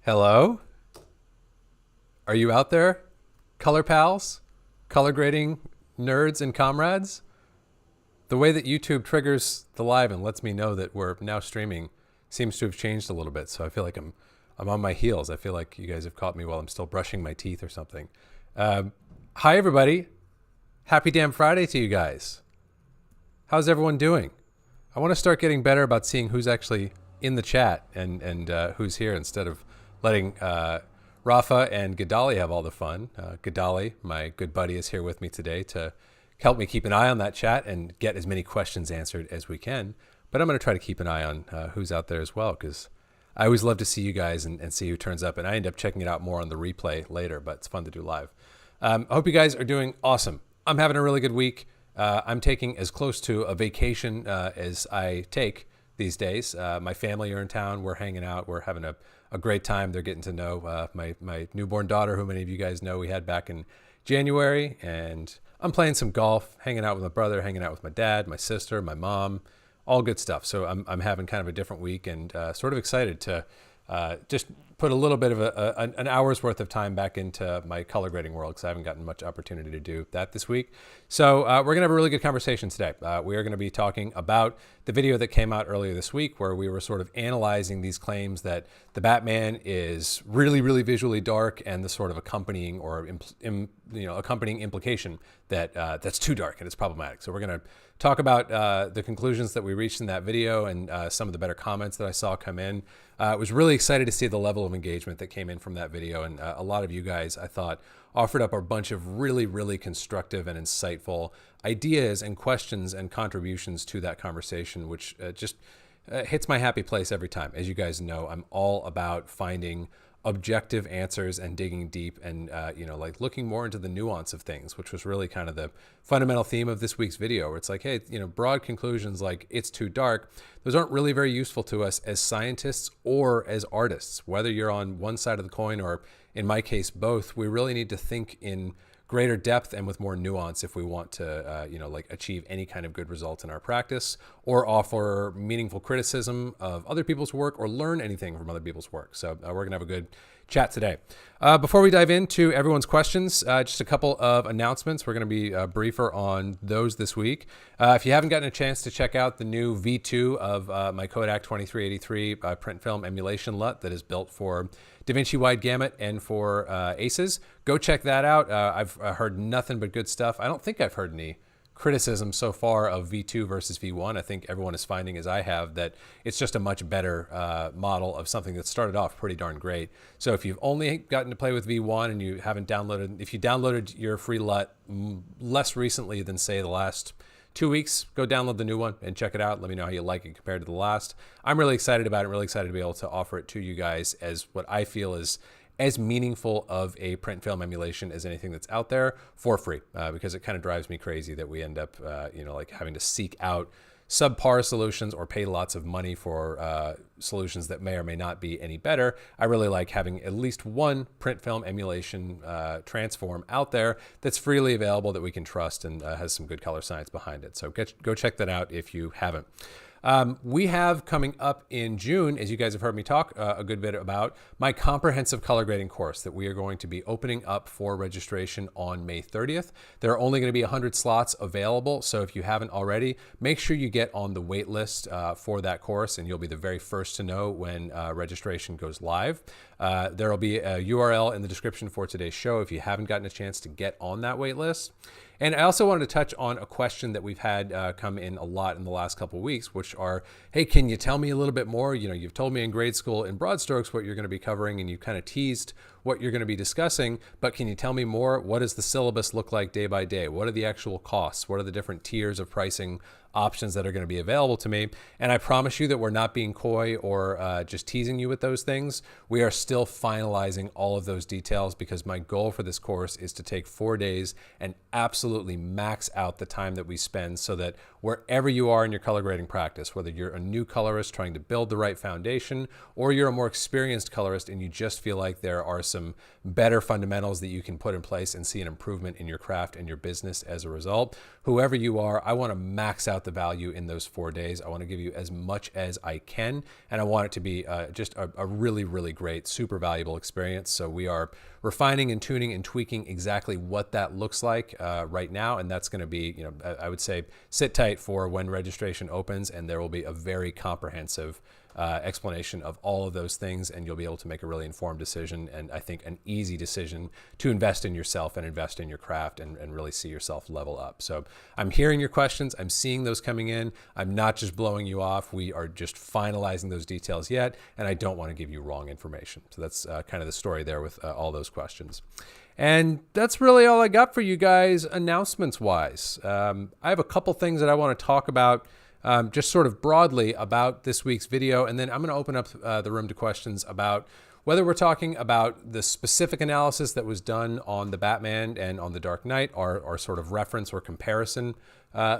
Hello? Are you out there? Color pals? Color grading nerds and comrades? The way that YouTube triggers the live and lets me know that we're now streaming seems to have changed a little bit. So I feel like I'm on my heels. I feel like you guys have caught me while I'm still brushing my teeth or something. Hi, everybody. Happy damn Friday to you guys. How's everyone doing? I want to start getting better about seeing who's actually in the chat and who's here instead of letting Rafa and Gadali have all the fun. Gadali, my good buddy, is here with me today to help me keep an eye on that chat and get as many questions answered as we can. But I'm going to try to keep an eye on who's out there as well, because I always love to see you guys and see who turns up. And I end up checking it out more on the replay later, but it's fun to do live. I hope you guys are doing awesome. I'm having a really good week. I'm taking as close to a vacation as I take these days. My family are in town. We're hanging out. We're having a great time. They're getting to know my newborn daughter, who many of you guys know we had back in January. And I'm playing some golf, hanging out with my brother, hanging out with my dad, my sister, my mom, all good stuff. So I'm having kind of a different week and sort of excited to just put a little bit of an hour's worth of time back into my color grading world, because I haven't gotten much opportunity to do that this week. So we're going to have a really good conversation today. We are going to be talking about the video that came out earlier this week, where we were sort of analyzing these claims that the Batman is really, really visually dark, and the sort of accompanying or accompanying implication that that's too dark and it's problematic. So we're going to talk about the conclusions that we reached in that video and some of the better comments that I saw come in. I was really excited to see the level of engagement that came in from that video. And a lot of you guys, I thought, offered up a bunch of really, really constructive and insightful ideas and questions and contributions to that conversation, which just hits my happy place every time. As you guys know, I'm all about finding objective answers and digging deep and like looking more into the nuance of things, which was really kind of the fundamental theme of this week's video, where it's like, hey, broad conclusions like it's too dark, those aren't really very useful to us as scientists or as artists. Whether you're on one side of the coin or, in my case, both, we really need to think in greater depth and with more nuance if we want to achieve any kind of good results in our practice, or offer meaningful criticism of other people's work, or learn anything from other people's work. So we're gonna have a good chat today. Before we dive into everyone's questions, just a couple of announcements. We're going to be briefer on those this week. If you haven't gotten a chance to check out the new V2 of my Kodak 2383 print film emulation LUT that is built for DaVinci Wide Gamut and for ACES, go check that out. I've heard nothing but good stuff. I don't think I've heard any criticism so far of V2 versus V1. I think everyone is finding, as I have, that it's just a much better model of something that started off pretty darn great. So if you've only gotten to play with V1 and you haven't downloaded, if you downloaded your free LUT less recently than, say, the last 2 weeks, go download the new one and check it out. Let me know how you like it compared to the last. I'm really excited about it. Really excited to be able to offer it to you guys as what I feel is as meaningful of a print film emulation as anything that's out there for free, because it kind of drives me crazy that we end up, having to seek out subpar solutions or pay lots of money for solutions that may or may not be any better. I really like having at least one print film emulation transform out there that's freely available, that we can trust, and has some good color science behind it. So go check that out if you haven't. We have coming up in June, as you guys have heard me talk a good bit about, my comprehensive color grading course that we are going to be opening up for registration on May 30th. There are only going to be 100 slots available, so if you haven't already, make sure you get on the wait list for that course, and you'll be the very first to know when registration goes live. There will be a URL in the description for today's show if you haven't gotten a chance to get on that wait list. And I also wanted to touch on a question that we've had come in a lot in the last couple of weeks, which are, hey, can you tell me a little bit more? You've told me in grade school in broad strokes what you're going to be covering, and you kind of teased what you're going to be discussing, but can you tell me more? What does the syllabus look like day by day? What are the actual costs? What are the different tiers of pricing options that are going to be available to me? And I promise you that we're not being coy or just teasing you with those things. We are still finalizing all of those details, because my goal for this course is to take 4 days and absolutely max out the time that we spend, so that wherever you are in your color grading practice, whether you're a new colorist trying to build the right foundation, or you're a more experienced colorist and you just feel like there are some better fundamentals that you can put in place and see an improvement in your craft and your business as a result, whoever you are, I want to max out out the value in those 4 days. I want to give you as much as I can, and I want it to be just a really, really great, super valuable experience. So we are refining and tuning and tweaking exactly what that looks like right now, and that's going to be, you know, I would say sit tight for when registration opens, and there will be a very comprehensive explanation of all of those things, and you'll be able to make a really informed decision, and I think an easy decision to invest in yourself and invest in your craft and really see yourself level up. So I'm hearing your questions. I'm seeing those coming in. I'm not just blowing you off. We are just finalizing those details yet, and I don't want to give you wrong information. So that's kind of the story there with all those questions. And that's really all I got for you guys announcements wise. I have a couple things that I want to talk about just sort of broadly about this week's video, and then I'm going to open up the room to questions about whether we're talking about the specific analysis that was done on the Batman and on the Dark Knight, or sort of reference or comparison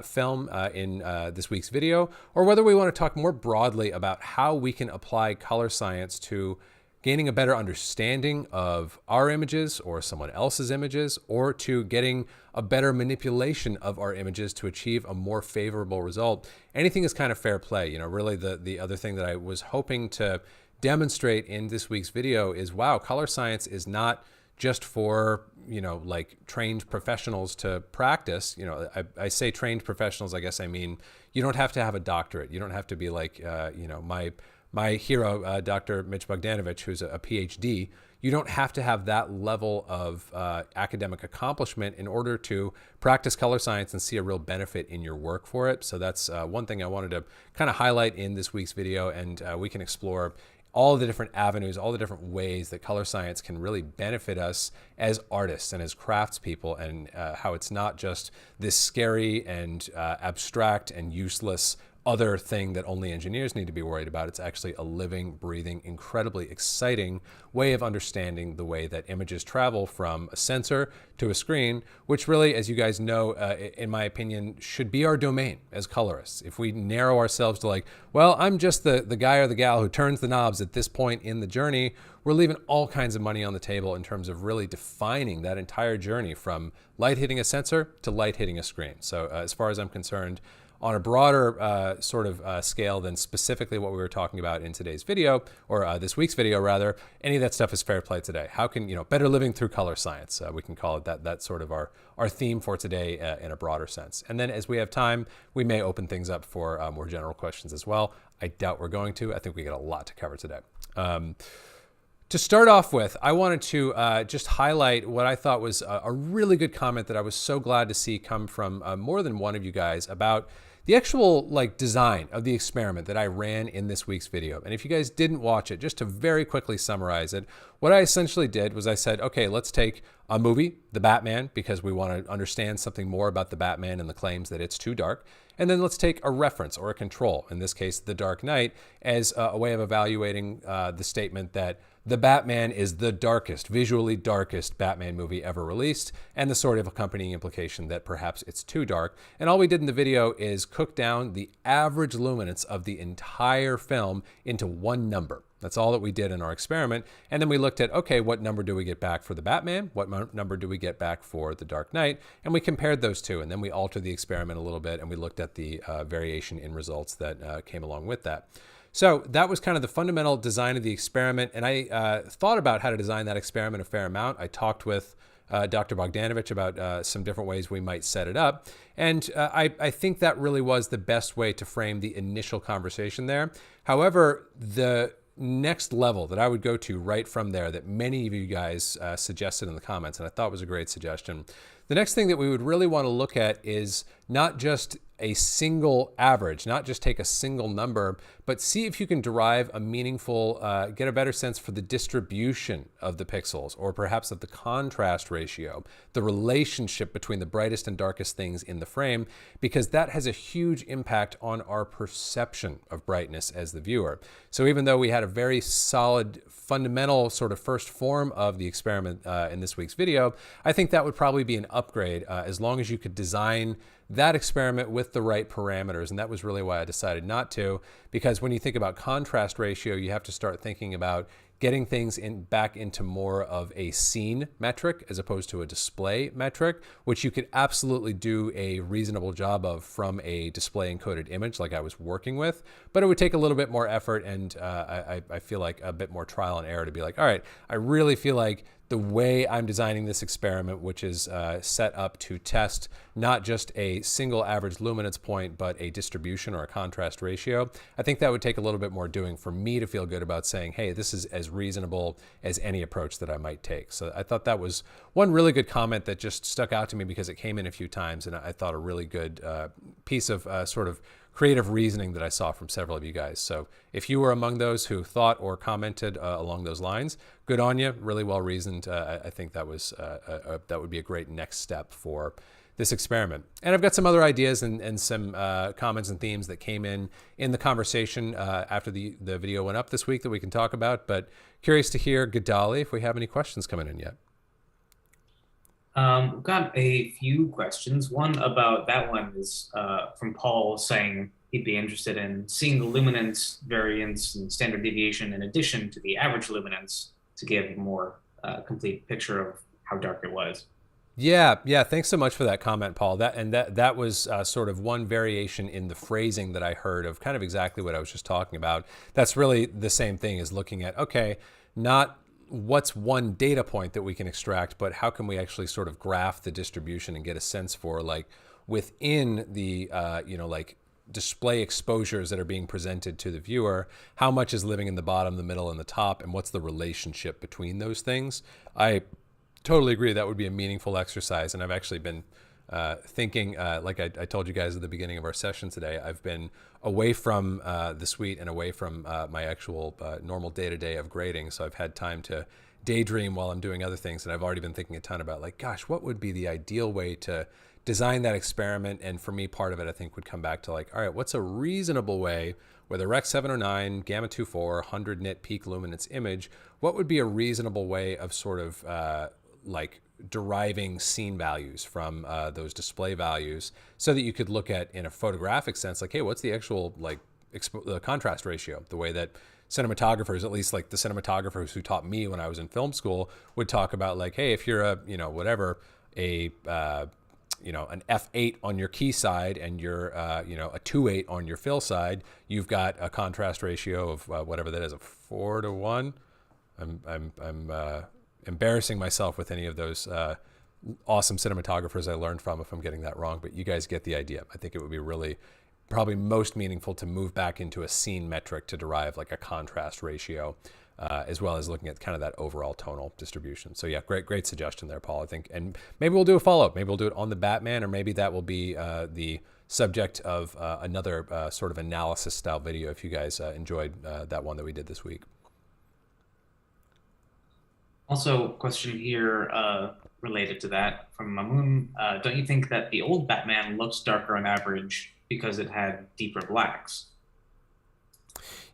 film in this week's video, or whether we want to talk more broadly about how we can apply color science to gaining a better understanding of our images or someone else's images, or to getting a better manipulation of our images to achieve a more favorable result. Anything is kind of fair play. You know, really the other thing that I was hoping to demonstrate in this week's video is, wow, color science is not just for, you know, like trained professionals to practice. You know, I say trained professionals, I guess I mean, you don't have to have a doctorate. You don't have to be like, you know, my hero, Dr. Mitch Bogdanovich, who's a PhD. You don't have to have that level of academic accomplishment in order to practice color science and see a real benefit in your work for it. So that's one thing I wanted to kind of highlight in this week's video, and we can explore all the different avenues, all the different ways that color science can really benefit us as artists and as craftspeople, and how it's not just this scary and abstract and useless other thing that only engineers need to be worried about. It's actually a living, breathing, incredibly exciting way of understanding the way that images travel from a sensor to a screen, which really, as you guys know, in my opinion, should be our domain as colorists. If we narrow ourselves to like, well, I'm just the guy or the gal who turns the knobs at this point in the journey, we're leaving all kinds of money on the table in terms of really defining that entire journey from light hitting a sensor to light hitting a screen. So as far as I'm concerned, on a broader sort of scale than specifically what we were talking about in today's video, or this week's video rather, any of that stuff is fair play today. How can, you know, better living through color science? We can call it that. That's sort of our theme for today in a broader sense. And then as we have time, we may open things up for more general questions as well. I doubt we're going to. I think we got a lot to cover today. To start off with, I wanted to just highlight what I thought was a really good comment that I was so glad to see come from more than one of you guys about the actual like design of the experiment that I ran in this week's video. And if you guys didn't watch it, just to very quickly summarize it, what I essentially did was I said, okay, let's take a movie, The Batman, because we want to understand something more about the Batman and the claims that it's too dark. And then let's take a reference or a control, in this case, The Dark Knight, as a way of evaluating the statement that The Batman is the darkest, visually darkest Batman movie ever released, and the sort of accompanying implication that perhaps it's too dark. And all we did in the video is cook down the average luminance of the entire film into one number. That's all that we did in our experiment. And then we looked at, okay, what number do we get back for the Batman? What number do we get back for the Dark Knight? And we compared those two. And then we altered the experiment a little bit, and we looked at the variation in results that came along with that. So that was kind of the fundamental design of the experiment. And I thought about how to design that experiment a fair amount. I talked with Dr. Bogdanovich about some different ways we might set it up. And I think that really was the best way to frame the initial conversation there. However, the next level that I would go to right from there that many of you guys suggested in the comments, and I thought was a great suggestion, the next thing that we would really want to look at is not just a single average, not just take a single number, but see if you can derive a meaningful, get a better sense for the distribution of the pixels, or perhaps of the contrast ratio, the relationship between the brightest and darkest things in the frame, because that has a huge impact on our perception of brightness as the viewer. So even though we had a very solid, fundamental sort of first form of the experiment in this week's video, I think that would probably be an upgrade as long as you could design that experiment with the right parameters. And that was really why I decided not to, because when you think about contrast ratio, you have to start thinking about getting things back into more of a scene metric as opposed to a display metric, which you could absolutely do a reasonable job of from a display encoded image like I was working with, but it would take a little bit more effort, and I feel like a bit more trial and error to be like, all right, I really feel like the way I'm designing this experiment, which is set up to test not just a single average luminance point, but a distribution or a contrast ratio, I think that would take a little bit more doing for me to feel good about saying, hey, this is as reasonable as any approach that I might take. So I thought that was one really good comment that just stuck out to me because it came in a few times, and I thought a really good piece of sort of creative reasoning that I saw from several of you guys. So if you were among those who thought or commented along those lines, good on you, really well reasoned. I think that was that would be a great next step for this experiment. And I've got some other ideas and some comments and themes that came in the conversation after the video went up this week that we can talk about, but curious to hear, Gadali, if we have any questions coming in yet. We've got a few questions. One about that one is from Paul saying he'd be interested in seeing the luminance, variance, and standard deviation in addition to the average luminance to give a more complete picture of how dark it was. Yeah. Thanks so much for that comment, Paul. That was sort of one variation in the phrasing that I heard of kind of exactly what I was just talking about. That's really the same thing as looking at, okay, not what's one data point that we can extract, but how can we actually sort of graph the distribution and get a sense for, like, within the like display exposures that are being presented to the viewer, how much is living in the bottom, the middle, and the top, and what's the relationship between those things. I totally agree that would be a meaningful exercise, and I've actually been thinking, like I told you guys at the beginning of our session today, I've been away from the suite and away from my actual normal day-to-day of grading, so I've had time to daydream while I'm doing other things, and I've already been thinking a ton about, like, gosh, what would be the ideal way to design that experiment? And for me, part of it, I think, would come back to, like, all right, what's a reasonable way with a Rec 709, Gamma 24, 100 nit peak luminance image, what would be a reasonable way of sort of like deriving scene values from those display values, so that you could look at, in a photographic sense, like, hey, what's the actual, like, the contrast ratio, the way that cinematographers, at least like the cinematographers who taught me when I was in film school, would talk about, like, hey, if you're a, whatever, a an f8 on your key side and you're a 2.8 on your fill side, you've got a contrast ratio of whatever that is, a 4:1. I'm embarrassing myself with any of those awesome cinematographers I learned from if I'm getting that wrong, but you guys get the idea. I think it would be really probably most meaningful to move back into a scene metric to derive, like, a contrast ratio, as well as looking at kind of that overall tonal distribution. So yeah, great suggestion there, Paul, I think. And maybe we'll do a follow-up. Maybe we'll do it on the Batman, or maybe that will be the subject of another sort of analysis style video if you guys enjoyed that one that we did this week. Also, question here related to that from Mamoon. Don't you think that the old Batman looks darker on average because it had deeper blacks?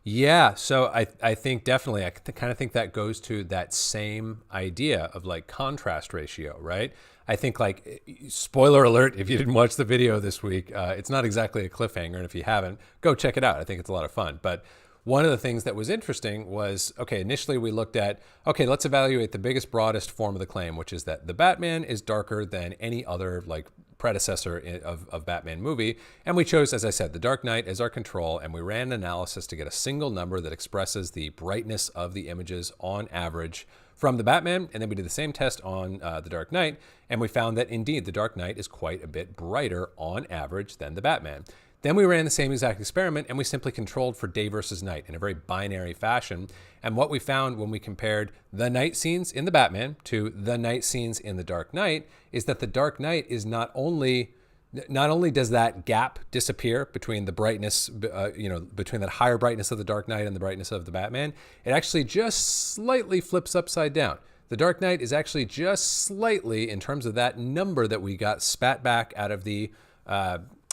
Yeah, so I think definitely, I kind of think that goes to that same idea of, like, contrast ratio, right? I think, like, spoiler alert, if you didn't watch the video this week, it's not exactly a cliffhanger, and if you haven't, go check it out. I think it's a lot of fun. But one of the things that was interesting was, okay, initially we looked at, okay, let's evaluate the biggest, broadest form of the claim, which is that the Batman is darker than any other, like, predecessor of Batman movie. And we chose, as I said, the Dark Knight as our control, and we ran an analysis to get a single number that expresses the brightness of the images on average from the Batman. And then we did the same test on the Dark Knight, and we found that indeed the Dark Knight is quite a bit brighter on average than the Batman. Then we ran the same exact experiment, and we simply controlled for day versus night in a very binary fashion. And what we found when we compared the night scenes in the Batman to the night scenes in the Dark Knight is that the Dark Knight is not only does that gap disappear between the brightness, between that higher brightness of the Dark Knight and the brightness of the Batman, it actually just slightly flips upside down. The Dark Knight is actually just slightly, in terms of that number that we got spat back out of the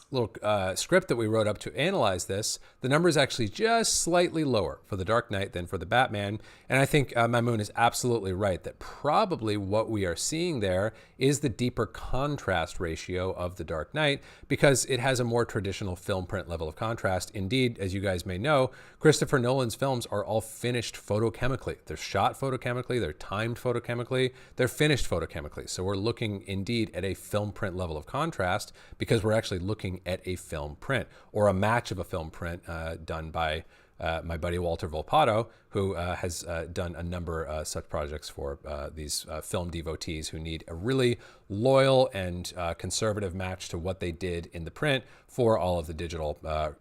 little script that we wrote up to analyze this, the number is actually just slightly lower for the Dark Knight than for the Batman. And I think Mamoon is absolutely right that probably what we are seeing there is the deeper contrast ratio of the Dark Knight, because it has a more traditional film print level of contrast. Indeed, as you guys may know, Christopher Nolan's films are all finished photochemically. They're shot photochemically, they're timed photochemically, they're finished photochemically. So we're looking indeed at a film print level of contrast because we're actually looking at a film print or a match of a film print done by my buddy Walter Volpato, who has done a number of such projects for these film devotees who need a really loyal and conservative match to what they did in the print for all of the digital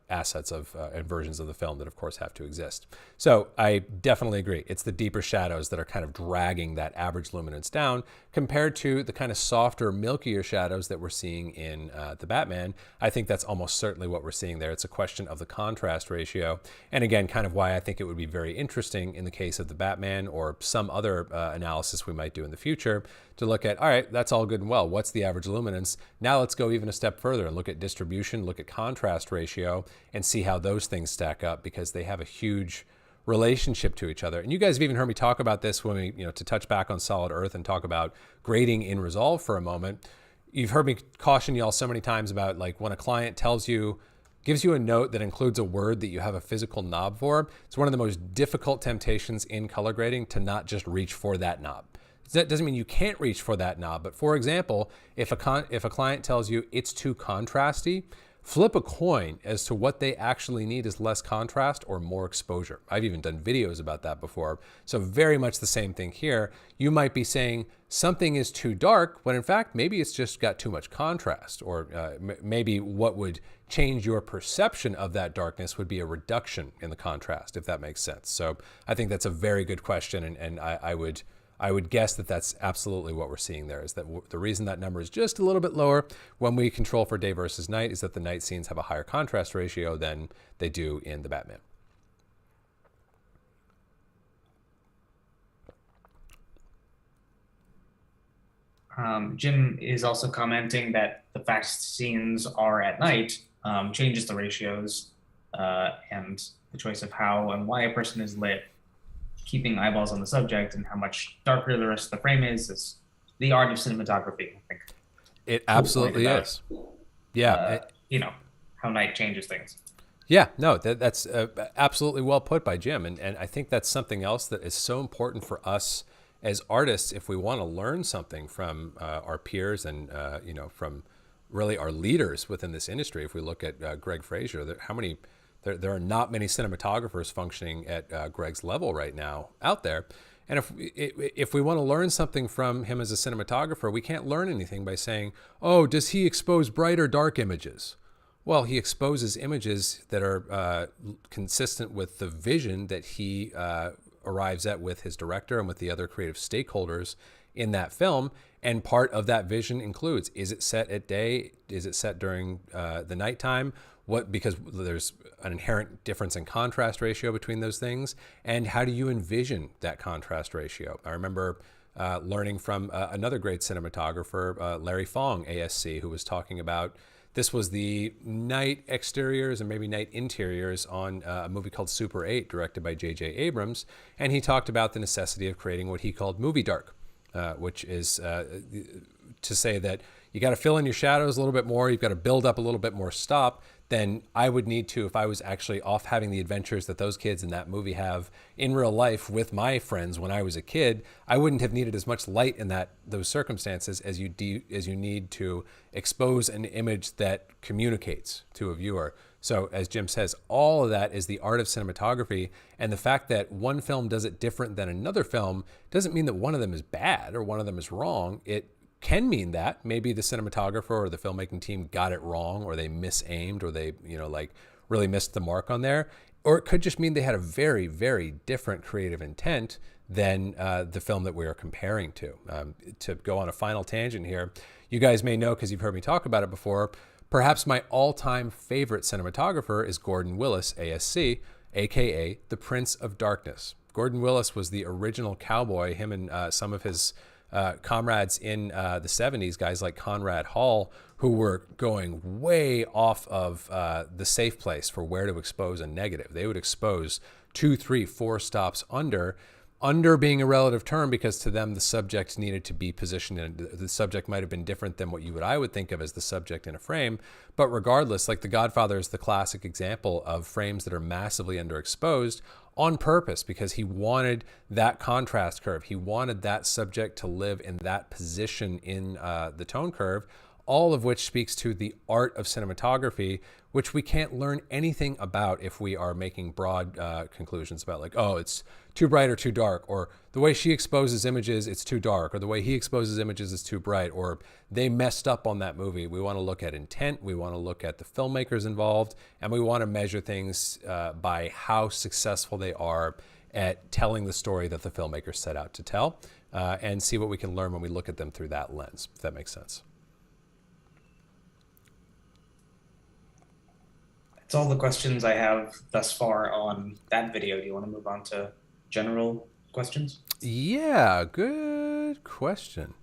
assets of and versions of the film that, of course, have to exist. So I definitely agree. It's the deeper shadows that are kind of dragging that average luminance down compared to the kind of softer, milkier shadows that we're seeing in the Batman. I think that's almost certainly what we're seeing there. It's a question of the contrast ratio. And again, kind of why I think it would be very interesting in the case of the Batman or some other analysis we might do in the future to look at, all right, that's all good and well. What's the average luminance? Now let's go even a step further and look at distribution, look at contrast ratio, and see how those things stack up, because they have a huge relationship to each other. And you guys have even heard me talk about this when we, to touch back on Solid Earth and talk about grading in Resolve for a moment. You've heard me caution y'all so many times about, like, when a client gives you a note that includes a word that you have a physical knob for. It's one of the most difficult temptations in color grading to not just reach for that knob. That doesn't mean you can't reach for that knob, but for example, if a client tells you it's too contrasty, flip a coin as to what they actually need is less contrast or more exposure. I've even done videos about that before. So very much the same thing here. You might be saying something is too dark when in fact maybe it's just got too much contrast, or maybe what would change your perception of that darkness would be a reduction in the contrast, if that makes sense. So I think that's a very good question, and I would guess that that's absolutely what we're seeing there, is that the reason that number is just a little bit lower when we control for day versus night is that the night scenes have a higher contrast ratio than they do in the Batman. Jim is also commenting that the fact scenes are at night changes the ratios and the choice of how and why a person is lit, keeping eyeballs on the subject, and how much darker the rest of the frame is the art of cinematography, I think. It absolutely is. Yeah. How night changes things. Yeah, no, that's absolutely well put by Jim. And I think that's something else that is so important for us as artists if we want to learn something from our peers and, from really our leaders within this industry. If we look at Greg Fraser, there are not many cinematographers functioning at Greg's level right now out there. And if we want to learn something from him as a cinematographer, we can't learn anything by saying, oh, does he expose bright or dark images? Well, he exposes images that are consistent with the vision that he arrives at with his director and with the other creative stakeholders in that film. And part of that vision includes, is it set at day? Is it set during the nighttime? Because there's an inherent difference in contrast ratio between those things. And how do you envision that contrast ratio? I remember learning from another great cinematographer, Larry Fong, ASC, who was talking about, this was the night exteriors and maybe night interiors on a movie called Super 8, directed by J.J. Abrams. And he talked about the necessity of creating what he called movie dark, which is to say that you got to fill in your shadows a little bit more. You've got to build up a little bit more stop than I would need to if I was actually off having the adventures that those kids in that movie have in real life with my friends when I was a kid. I wouldn't have needed as much light in those circumstances as you need to expose an image that communicates to a viewer. So as Jim says, all of that is the art of cinematography, and the fact that one film does it different than another film doesn't mean that one of them is bad or one of them is wrong. It can mean that maybe the cinematographer or the filmmaking team got it wrong, or they misaimed, or they, really missed the mark on there. Or it could just mean they had a very, very different creative intent than the film that we are comparing to. To go on a final tangent here, you guys may know, because you've heard me talk about it before, perhaps my all-time favorite cinematographer is Gordon Willis, ASC, aka the Prince of Darkness. Gordon Willis was the original cowboy. Him and some of his comrades in the 70s, guys like Conrad Hall, who were going way off of the safe place for where to expose a negative. They would expose 2, 3, 4 stops under being a relative term, because to them the subject needed to be positioned in, the subject might have been different than what I would think of as the subject in a frame. But regardless, like The Godfather is the classic example of frames that are massively underexposed on purpose, because he wanted that contrast curve. He wanted that subject to live in that position in the tone curve, all of which speaks to the art of cinematography, which we can't learn anything about if we are making broad conclusions about, like, oh, it's too bright or too dark, or the way she exposes images, it's too dark, or the way he exposes images is too bright, or they messed up on that movie. We want to look at intent, we want to look at the filmmakers involved, and we want to measure things by how successful they are at telling the story that the filmmakers set out to tell, and see what we can learn when we look at them through that lens, if that makes sense. That's all the questions I have thus far on that video. Do you want to move on to general questions? Yeah, good question.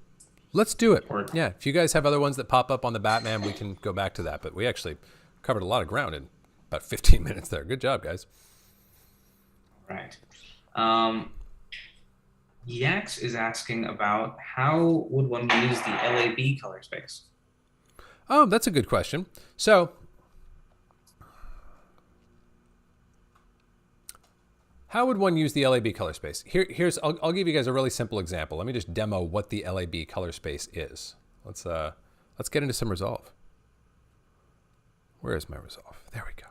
Let's do it. Yeah, if you guys have other ones that pop up on the Batman, we can go back to that. But we actually covered a lot of ground in about 15 minutes there. Good job, guys. All right. Yax is asking about how would one use the LAB color space? Oh, that's a good question. So how would one use the LAB color space? I'll give you guys a really simple example. Let me just demo what the LAB color space is. Let's get into some resolve. Where is my resolve? There we go.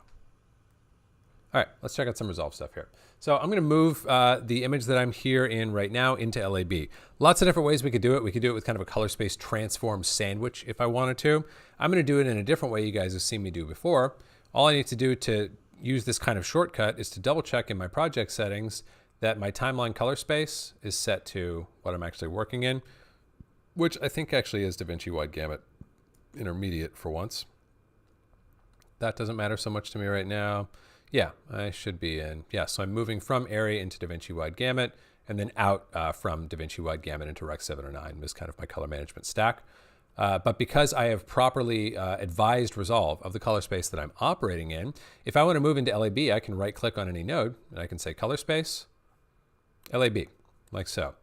All right, let's check out some resolve stuff here. So I'm going to move the image that I'm here in right now into LAB. Lots of different ways we could do it. We could do it with kind of a color space transform sandwich if I wanted to. I'm going to do it in a different way you guys have seen me do before. All I need to do to use this kind of shortcut is to double check in my project settings that my timeline color space is set to what I'm actually working in, which I think actually is DaVinci Wide Gamut Intermediate for once. That doesn't matter so much to me right now. Yeah, I should be in. Yeah, so I'm moving from area into DaVinci Wide Gamut and then out from DaVinci Wide Gamut into Rec 709 is kind of my color management stack. But because I have properly advised resolve of the color space that I'm operating in, if I want to move into LAB, I can right click on any node and I can say color space, LAB, like so.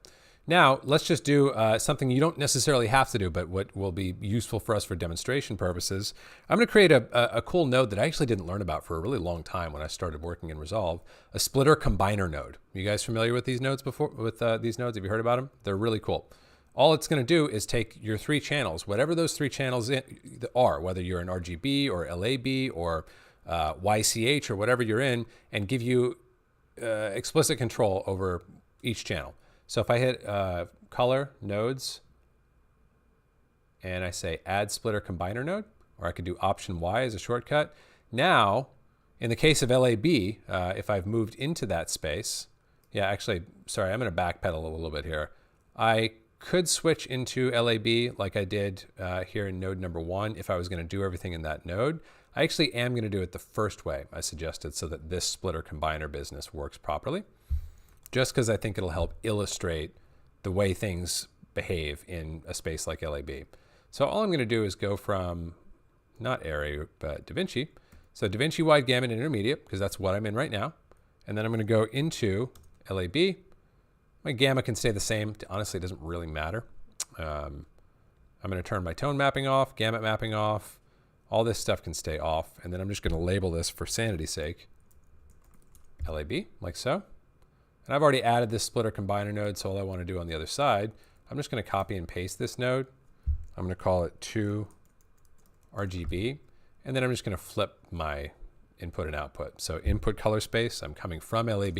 Now, let's just do something you don't necessarily have to do, but what will be useful for us for demonstration purposes. I'm going to create a cool node that I actually didn't learn about for a really long time when I started working in Resolve, a splitter combiner node. You guys familiar with these nodes before? With these nodes, have you heard about them? They're really cool. All it's going to do is take your 3 channels, whatever those 3 channels are, whether you're in RGB or LAB or YCH or whatever you're in, and give you explicit control over each channel. So if I hit color nodes and I say add splitter combiner node, or I could do option Y as a shortcut. Now, in the case of LAB, if I've moved into that space, yeah, actually, sorry, I'm going to backpedal a little bit here. I could switch into LAB like I did here in node number 1 if I was going to do everything in that node. I actually am going to do it the first way I suggested so that this splitter combiner business works properly, just because I think it'll help illustrate the way things behave in a space like LAB. So all I'm going to do is go from, not area, but DaVinci. So DaVinci Wide Gamut Intermediate, because that's what I'm in right now. And then I'm going to go into LAB. My gamma can stay the same. Honestly, it doesn't really matter. I'm going to turn my tone mapping off, gamut mapping off. All this stuff can stay off. And then I'm just going to label this for sanity's sake, LAB, like so. And I've already added this splitter combiner node, so all I want to do on the other side, I'm just going to copy and paste this node. I'm going to call it 2 RGB. And then I'm just going to flip my input and output. So input color space, I'm coming from LAB.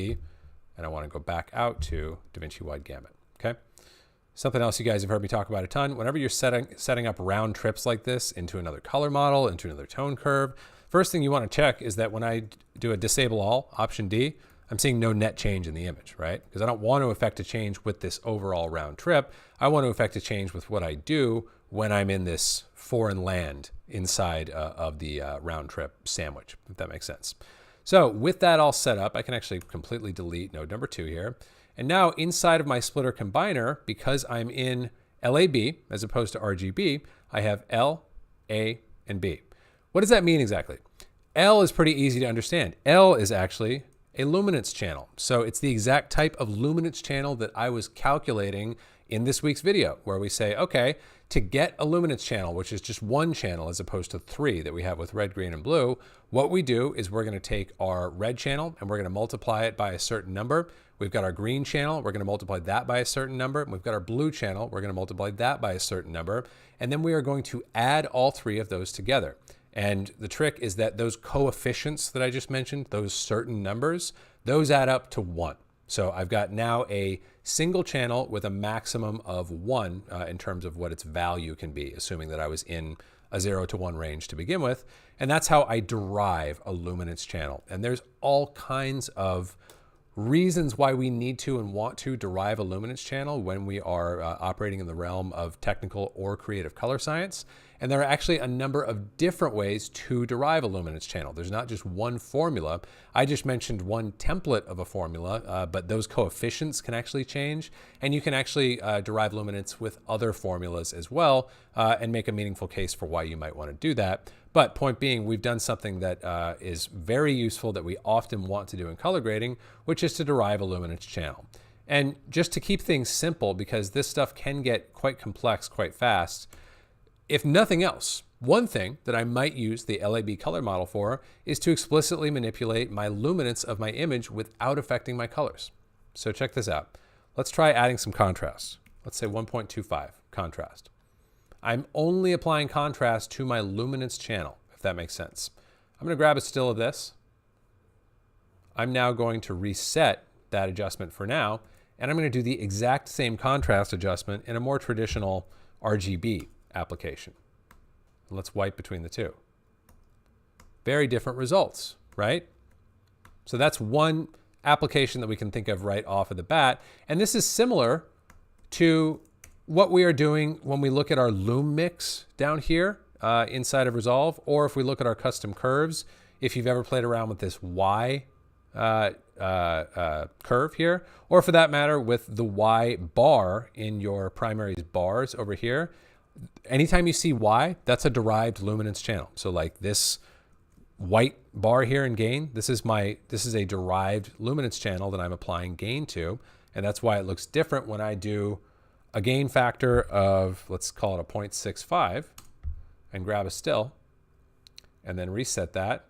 And I want to go back out to DaVinci Wide Gamut, okay? Something else you guys have heard me talk about a ton. Whenever you're setting up round trips like this into another color model, into another tone curve, first thing you want to check is that when I do a disable all, option D, I'm seeing no net change in the image, right? Because I don't want to affect a change with this overall round trip. I want to affect a change with what I do when I'm in this foreign land inside of the round trip sandwich, if that makes sense. So with that all set up, I can actually completely delete node number 2 here. And now inside of my splitter combiner, because I'm in LAB as opposed to RGB, I have L, A, and B. What does that mean exactly? L is pretty easy to understand. L is actually a luminance channel. So it's the exact type of luminance channel that I was calculating in this week's video, where we say, okay, to get a luminance channel, which is just one channel as opposed to 3 that we have with red, green, and blue, what we do is we're going to take our red channel and we're going to multiply it by a certain number. We've got our green channel, we're going to multiply that by a certain number. We've got our blue channel, we're going to multiply that by a certain number. And then we are going to add all 3 of those together. And the trick is that those coefficients that I just mentioned, those certain numbers, those add up to 1. So I've got now a single channel with a maximum of 1 in terms of what its value can be, assuming that I was in a 0 to 1 range to begin with. And that's how I derive a luminance channel. And there's all kinds of reasons why we need to and want to derive a luminance channel when we are operating in the realm of technical or creative color science. And there are actually a number of different ways to derive a luminance channel. There's not just one formula. I just mentioned one template of a formula, but those coefficients can actually change. And you can actually derive luminance with other formulas as well and make a meaningful case for why you might want to do that. But point being, we've done something that is very useful that we often want to do in color grading, which is to derive a luminance channel. And just to keep things simple, because this stuff can get quite complex quite fast, if nothing else, one thing that I might use the LAB color model for is to explicitly manipulate my luminance of my image without affecting my colors. So check this out. Let's try adding some contrast. Let's say 1.25 contrast. I'm only applying contrast to my luminance channel, if that makes sense. I'm going to grab a still of this. I'm now going to reset that adjustment for now, and I'm going to do the exact same contrast adjustment in a more traditional RGB application. Let's wipe between the two. Very different results, right? So that's one application that we can think of right off of the bat. And this is similar to what we are doing when we look at our loom mix down here inside of Resolve, or if we look at our custom curves. If you've ever played around with this Y curve here, or for that matter with the Y bar in your primaries bars over here, anytime you see Y, that's a derived luminance channel. So like this white bar here in gain, this is a derived luminance channel that I'm applying gain to, and that's why it looks different when I do a gain factor of, let's call it a 0.65, and grab a still, and then reset that,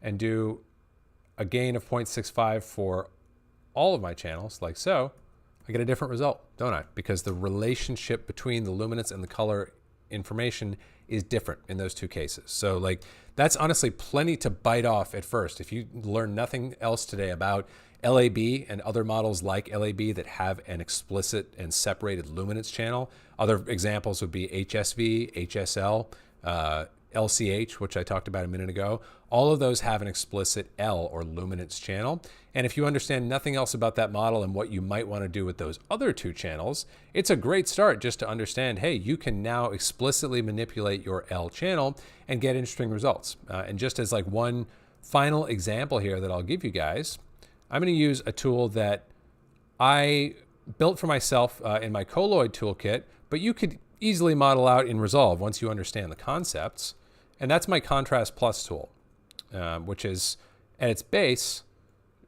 and do a gain of 0.65 for all of my channels, like so. I get a different result, don't I? Because the relationship between the luminance and the color information is different in those two cases. So like, that's honestly plenty to bite off at first. If you learn nothing else today about LAB and other models like LAB that have an explicit and separated luminance channel, other examples would be HSV, HSL, LCH, which I talked about a minute ago. All of those have an explicit L or luminance channel. And if you understand nothing else about that model and what you might want to do with those other two channels, it's a great start just to understand, hey, you can now explicitly manipulate your L channel and get interesting results. And just as like one final example here that I'll give you guys, I'm going to use a tool that I built for myself in my colloid toolkit, but you could easily model out in Resolve once you understand the concepts. And that's my Contrast Plus tool, which is at its base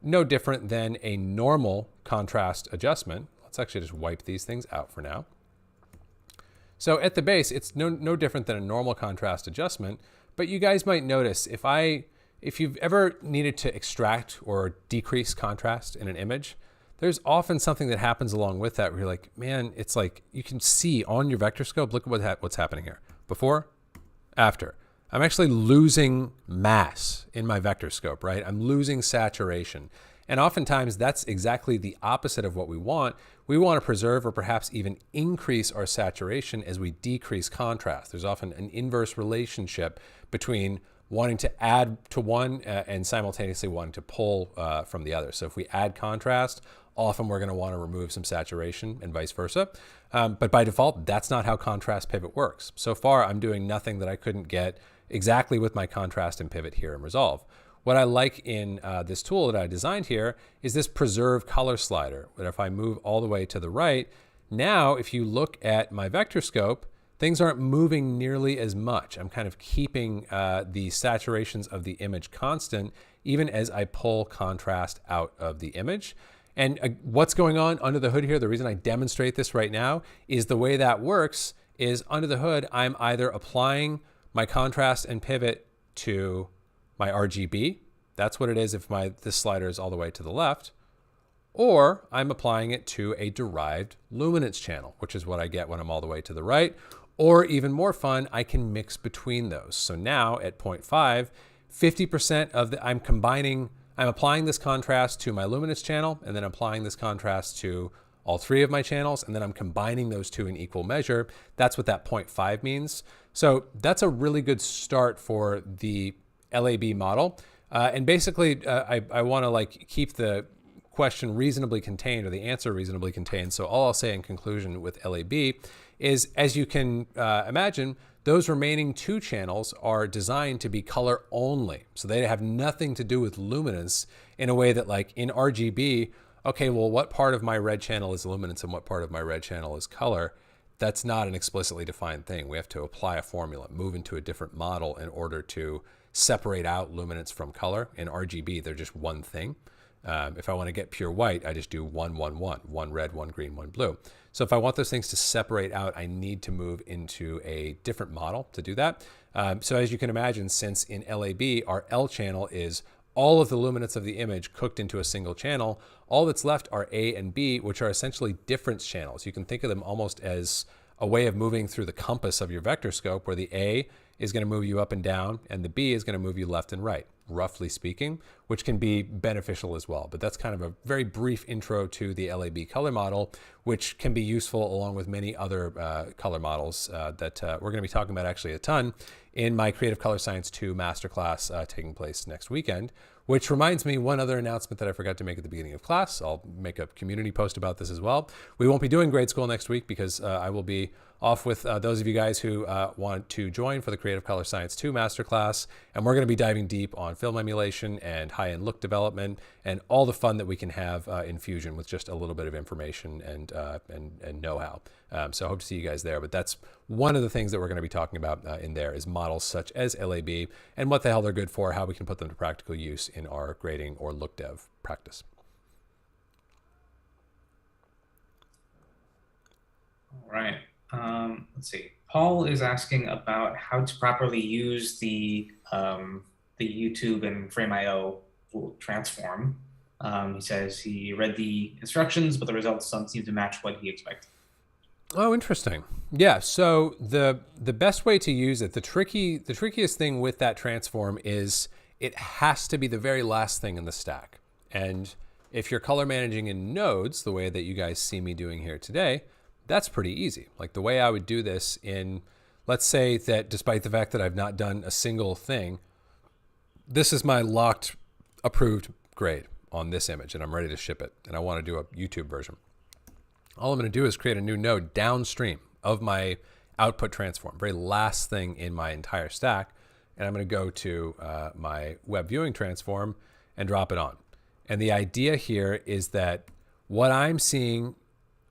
no different than a normal contrast adjustment. Let's actually just wipe these things out for now. So at the base, it's no different than a normal contrast adjustment, but you guys might notice if you've ever needed to extract or decrease contrast in an image, there's often something that happens along with that where you're like, man, it's like you can see on your vector scope, look at what's happening here. Before, after. I'm actually losing mass in my vector scope, right? I'm losing saturation. And oftentimes that's exactly the opposite of what we want. We want to preserve or perhaps even increase our saturation as we decrease contrast. There's often an inverse relationship between wanting to add to one and simultaneously wanting to pull from the other. So if we add contrast, often we're going to want to remove some saturation and vice versa. But by default, that's not how contrast pivot works. So far, I'm doing nothing that I couldn't get exactly with my contrast and pivot here in Resolve. what I like in this tool that I designed here is this preserve color slider. But if I move all the way to the right, now if you look at my vector scope, things aren't moving nearly as much. I'm kind of keeping the saturations of the image constant, even as I pull contrast out of the image. And what's going on under the hood here, the reason I demonstrate this right now, is the way that works is under the hood, I'm either applying my contrast and pivot to my RGB. That's what it is if this slider is all the way to the left. Or I'm applying it to a derived luminance channel, which is what I get when I'm all the way to the right. Or even more fun, I can mix between those. So now at 0.5, 50% of I'm applying this contrast to my luminance channel, and then applying this contrast to all three of my channels, and then I'm combining those two in equal measure. That's what that 0.5 means. So that's a really good start for the LAB model. And basically, I want to keep the question reasonably contained, or the answer reasonably contained. So all I'll say in conclusion with LAB is, as you can imagine, those remaining two channels are designed to be color only. So they have nothing to do with luminance in a way that, like in RGB, okay, well, what part of my red channel is luminance and what part of my red channel is color? That's not an explicitly defined thing. We have to apply a formula, move into a different model in order to separate out luminance from color. In RGB, they're just one thing. If I want to get pure white, I just do 1, 1, 1, one red, one green, one blue. So if I want those things to separate out, I need to move into a different model to do that. So as you can imagine, since in LAB, our L channel is all of the luminance of the image cooked into a single channel, all that's left are A and B, which are essentially difference channels. You can think of them almost as a way of moving through the compass of your vector scope, where the A is going to move you up and down, and the B is going to move you left and right, roughly speaking, which can be beneficial as well. But that's kind of a very brief intro to the LAB color model, which can be useful along with many other color models that we're going to be talking about actually a ton in my Creative Color Science 2 masterclass taking place next weekend. Which reminds me, one other announcement that I forgot to make at the beginning of class. I'll make a community post about this as well. We won't be doing grade school next week because I will be off with those of you guys who want to join for the Creative Color Science 2 masterclass. And we're going to be diving deep on film emulation and high-end look development and all the fun that we can have in Fusion with just a little bit of information and know-how. So I hope to see you guys there. But that's one of the things that we're going to be talking about in there is models such as LAB and what the hell they're good for, how we can put them to practical use in our grading or look dev practice. All right. Let's see. Paul is asking about how to properly use the YouTube and Frame.io transform. He says he read the instructions, but the results don't seem to match what he expected. Oh, interesting. Yeah. So the best way to use it, the trickiest thing with that transform is it has to be the very last thing in the stack. And if you're color managing in nodes, the way that you guys see me doing here today, that's pretty easy. Like the way I would do this in, let's say that despite the fact that I've not done a single thing, this is my locked approved grade on this image and I'm ready to ship it. And I want to do a YouTube version. All I'm going to do is create a new node downstream of my output transform, very last thing in my entire stack. And I'm going to go to my web viewing transform and drop it on. And the idea here is that what I'm seeing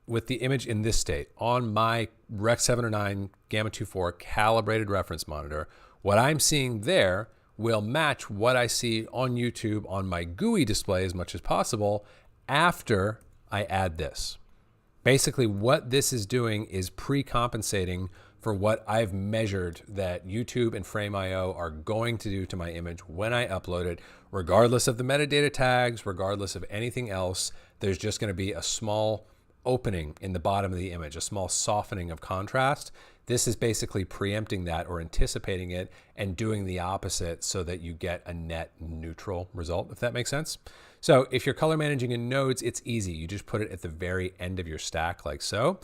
with the image in this state on my Rec 709 Gamma 2.4 calibrated reference monitor, what I'm seeing there will match what I see on YouTube on my GUI display as much as possible after I add this. Basically, what this is doing is pre-compensating for what I've measured that YouTube and Frame.io are going to do to my image when I upload it, regardless of the metadata tags, regardless of anything else. There's just going to be a small opening in the bottom of the image, a small softening of contrast. This is basically preempting that or anticipating it and doing the opposite so that you get a net neutral result, if that makes sense. So if you're color managing in nodes, it's easy. You just put it at the very end of your stack like so.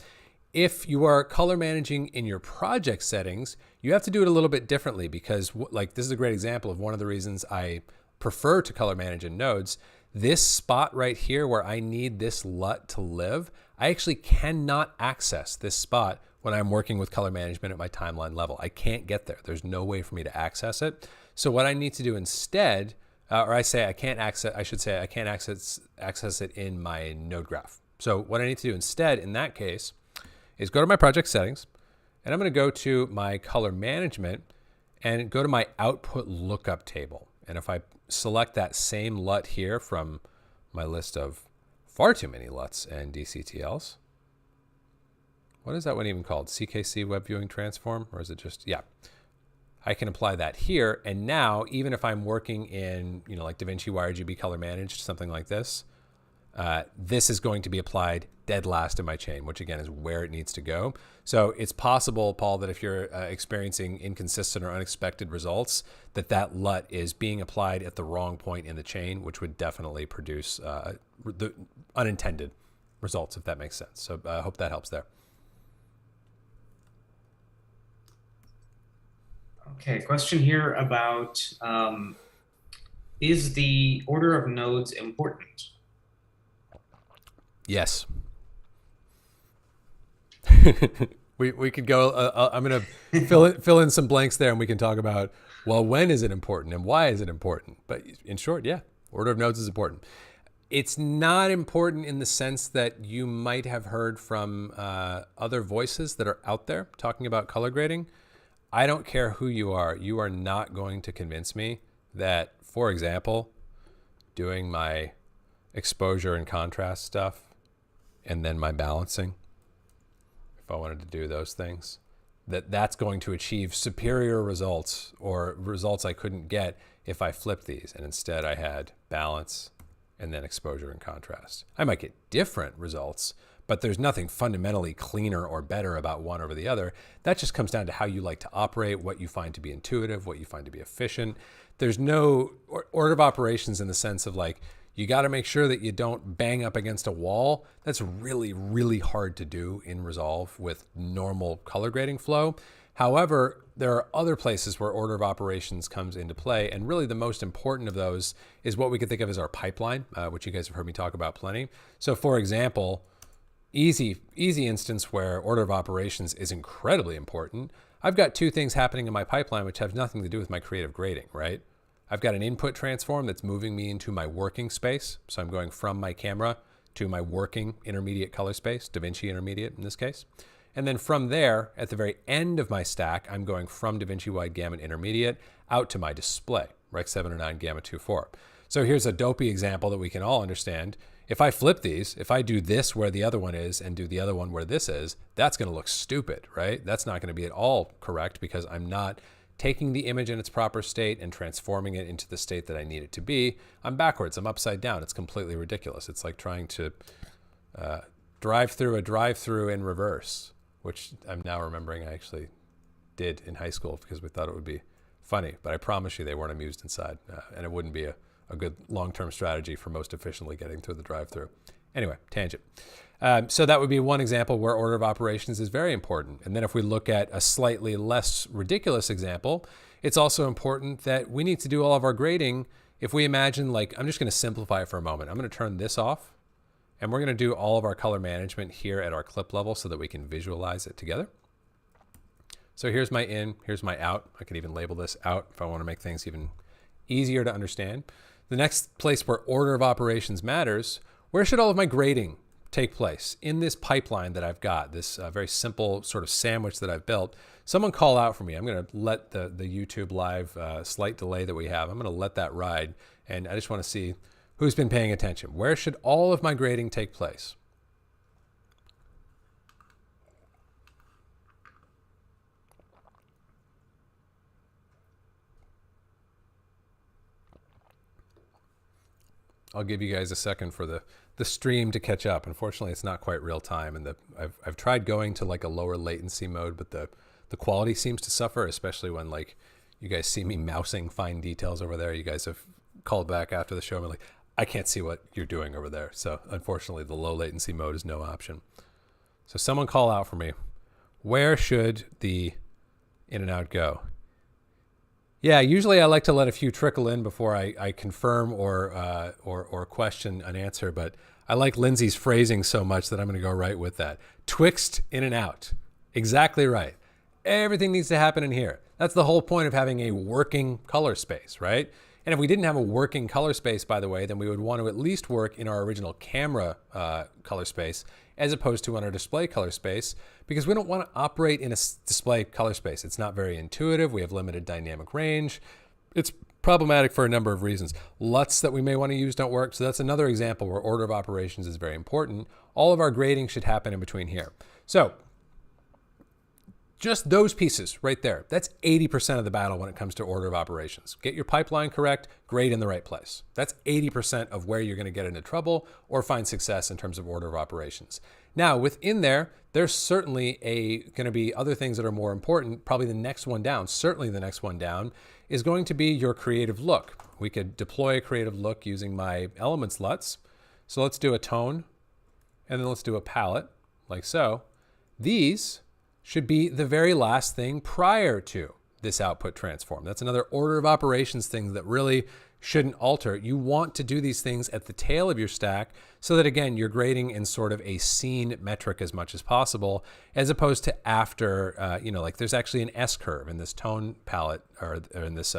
If you are color managing in your project settings, you have to do it a little bit differently because like this is a great example of one of the reasons I prefer to color manage in nodes. This spot right here where I need this LUT to live, I actually cannot access this spot when I'm working with color management at my timeline level. I can't get there. There's no way for me to access it. So what I need to do instead or I say I can't access, I should say I can't access it in my node graph. So what I need to do instead in that case is go to my project settings, and I'm going to go to my color management and go to my output lookup table. And if I select that same LUT here from my list of far too many LUTs and DCTLs, what is that one even called? CKC Web Viewing Transform? Or is it just, yeah. I can apply that here. And now, even if I'm working in, like DaVinci YRGB color managed, something like this, this is going to be applied dead last in my chain, which again is where it needs to go. So it's possible, Paul, that if you're experiencing inconsistent or unexpected results, that LUT is being applied at the wrong point in the chain, which would definitely produce the unintended results, if that makes sense. So I hope that helps there. Okay, question here about, is the order of nodes important? Yes. we could go, I'm going to fill in some blanks there, and we can talk about, well, when is it important and why is it important? But in short, yeah, order of nodes is important. It's not important in the sense that you might have heard from other voices that are out there talking about color grading. I don't care who you are not going to convince me that, for example, doing my exposure and contrast stuff and then my balancing, if I wanted to do those things, that's going to achieve superior results or results I couldn't get if I flipped these and instead I had balance and then exposure and contrast. I might get different results, but there's nothing fundamentally cleaner or better about one over the other. That just comes down to how you like to operate, what you find to be intuitive, what you find to be efficient. There's no order of operations in the sense of like, you got to make sure that you don't bang up against a wall. That's really, really hard to do in Resolve with normal color grading flow. However, there are other places where order of operations comes into play. And really the most important of those is what we could think of as our pipeline, which you guys have heard me talk about plenty. So for example, easy instance where order of operations is incredibly important. I've got two things happening in my pipeline which have nothing to do with my creative grading, right? I've got an input transform that's moving me into my working space. So I'm going from my camera to my working intermediate color space, DaVinci intermediate in this case. And then from there, at the very end of my stack, I'm going from DaVinci wide gamut intermediate out to my display, Rec 709 gamma 2.4. So here's a dopey example that we can all understand. If I flip these, if I do this where the other one is and do the other one where this is, that's going to look stupid, right? That's not going to be at all correct because I'm not taking the image in its proper state and transforming it into the state that I need it to be. I'm backwards. I'm upside down. It's completely ridiculous. It's like trying to drive through a drive-through in reverse, which I'm now remembering I actually did in high school because we thought it would be funny. But I promise you they weren't amused inside. And it wouldn't be a good long-term strategy for most efficiently getting through the drive-through. Anyway, tangent. So that would be one example where order of operations is very important. And then if we look at a slightly less ridiculous example, it's also important that we need to do all of our grading. If we imagine, like, I'm just going to simplify it for a moment. I'm going to turn this off, and we're going to do all of our color management here at our clip level so that we can visualize it together. So here's my in, here's my out. I can even label this out if I want to make things even easier to understand. The next place where order of operations matters, where should all of my grading take place? In this pipeline that I've got, this very simple sort of sandwich that I've built. Someone call out for me. I'm going to let the YouTube live slight delay that we have, I'm going to let that ride. And I just want to see who's been paying attention. Where should all of my grading take place? I'll give you guys a second for the stream to catch up. Unfortunately, it's not quite real time, and I've tried going to like a lower latency mode, but the quality seems to suffer, especially when like you guys see me mousing fine details over there. You guys have called back after the show and like, I can't see what you're doing over there. So unfortunately, the low latency mode is no option. So someone call out for me. Where should the in and out go? Yeah, usually I like to let a few trickle in before I confirm or question an answer, but I like Lindsay's phrasing so much that I'm going to go right with that. Twixt in and out. Exactly right. Everything needs to happen in here. That's the whole point of having a working color space, right? And if we didn't have a working color space, by the way, then we would want to at least work in our original camera color space as opposed to on our display color space, because we don't want to operate in a display color space. It's not very intuitive. We have limited dynamic range. It's problematic for a number of reasons. LUTs that we may want to use don't work. So that's another example where order of operations is very important. All of our grading should happen in between here. So just those pieces right there, that's 80% of the battle when it comes to order of operations. Get your pipeline correct, grade in the right place. That's 80% of where you're going to get into trouble or find success in terms of order of operations. Now, within there, there's certainly going to be other things that are more important. Probably the next one down, certainly the next one down, is going to be your creative look. We could deploy a creative look using my elements LUTs. So let's do a tone, and then let's do a palette, like so. These should be the very last thing prior to this output transform. That's another order of operations thing that really shouldn't alter. You want to do these things at the tail of your stack so that, again, you're grading in sort of a scene metric as much as possible, as opposed to after, like there's actually an S-curve in this tone palette, or in this,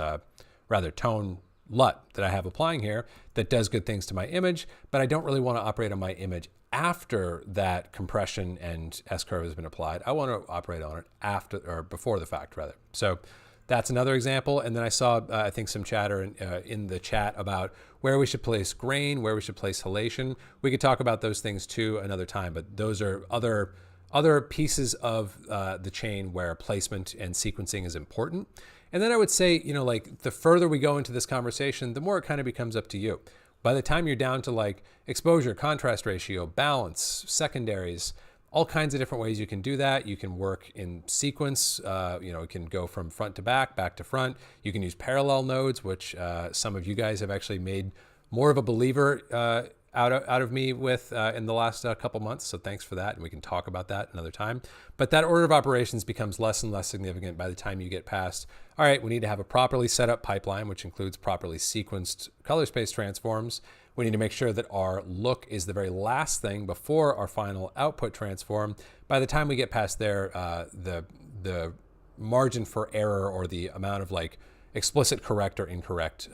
tone LUT that I have applying here that does good things to my image, but I don't really want to operate on my image after that compression and S-curve has been applied. I want to operate on it after, or before the fact, rather. So that's another example. And then I saw, I think, some chatter in the chat about where we should place grain, where we should place halation. We could talk about those things too another time, but those are other pieces of the chain where placement and sequencing is important. And then I would say, like the further we go into this conversation, the more it kind of becomes up to you. By the time you're down to like exposure, contrast ratio, balance, secondaries, all kinds of different ways you can do that. You can work in sequence. It can go from front to back to front. You can use parallel nodes, which some of you guys have actually made more of a believer out of me with in the last couple months. So thanks for that. And we can talk about that another time. But that order of operations becomes less and less significant by the time you get past, all right, we need to have a properly set up pipeline, which includes properly sequenced color space transforms. We need to make sure that our look is the very last thing before our final output transform. By the time we get past there, the margin for error, or the amount of like explicit correct or incorrect,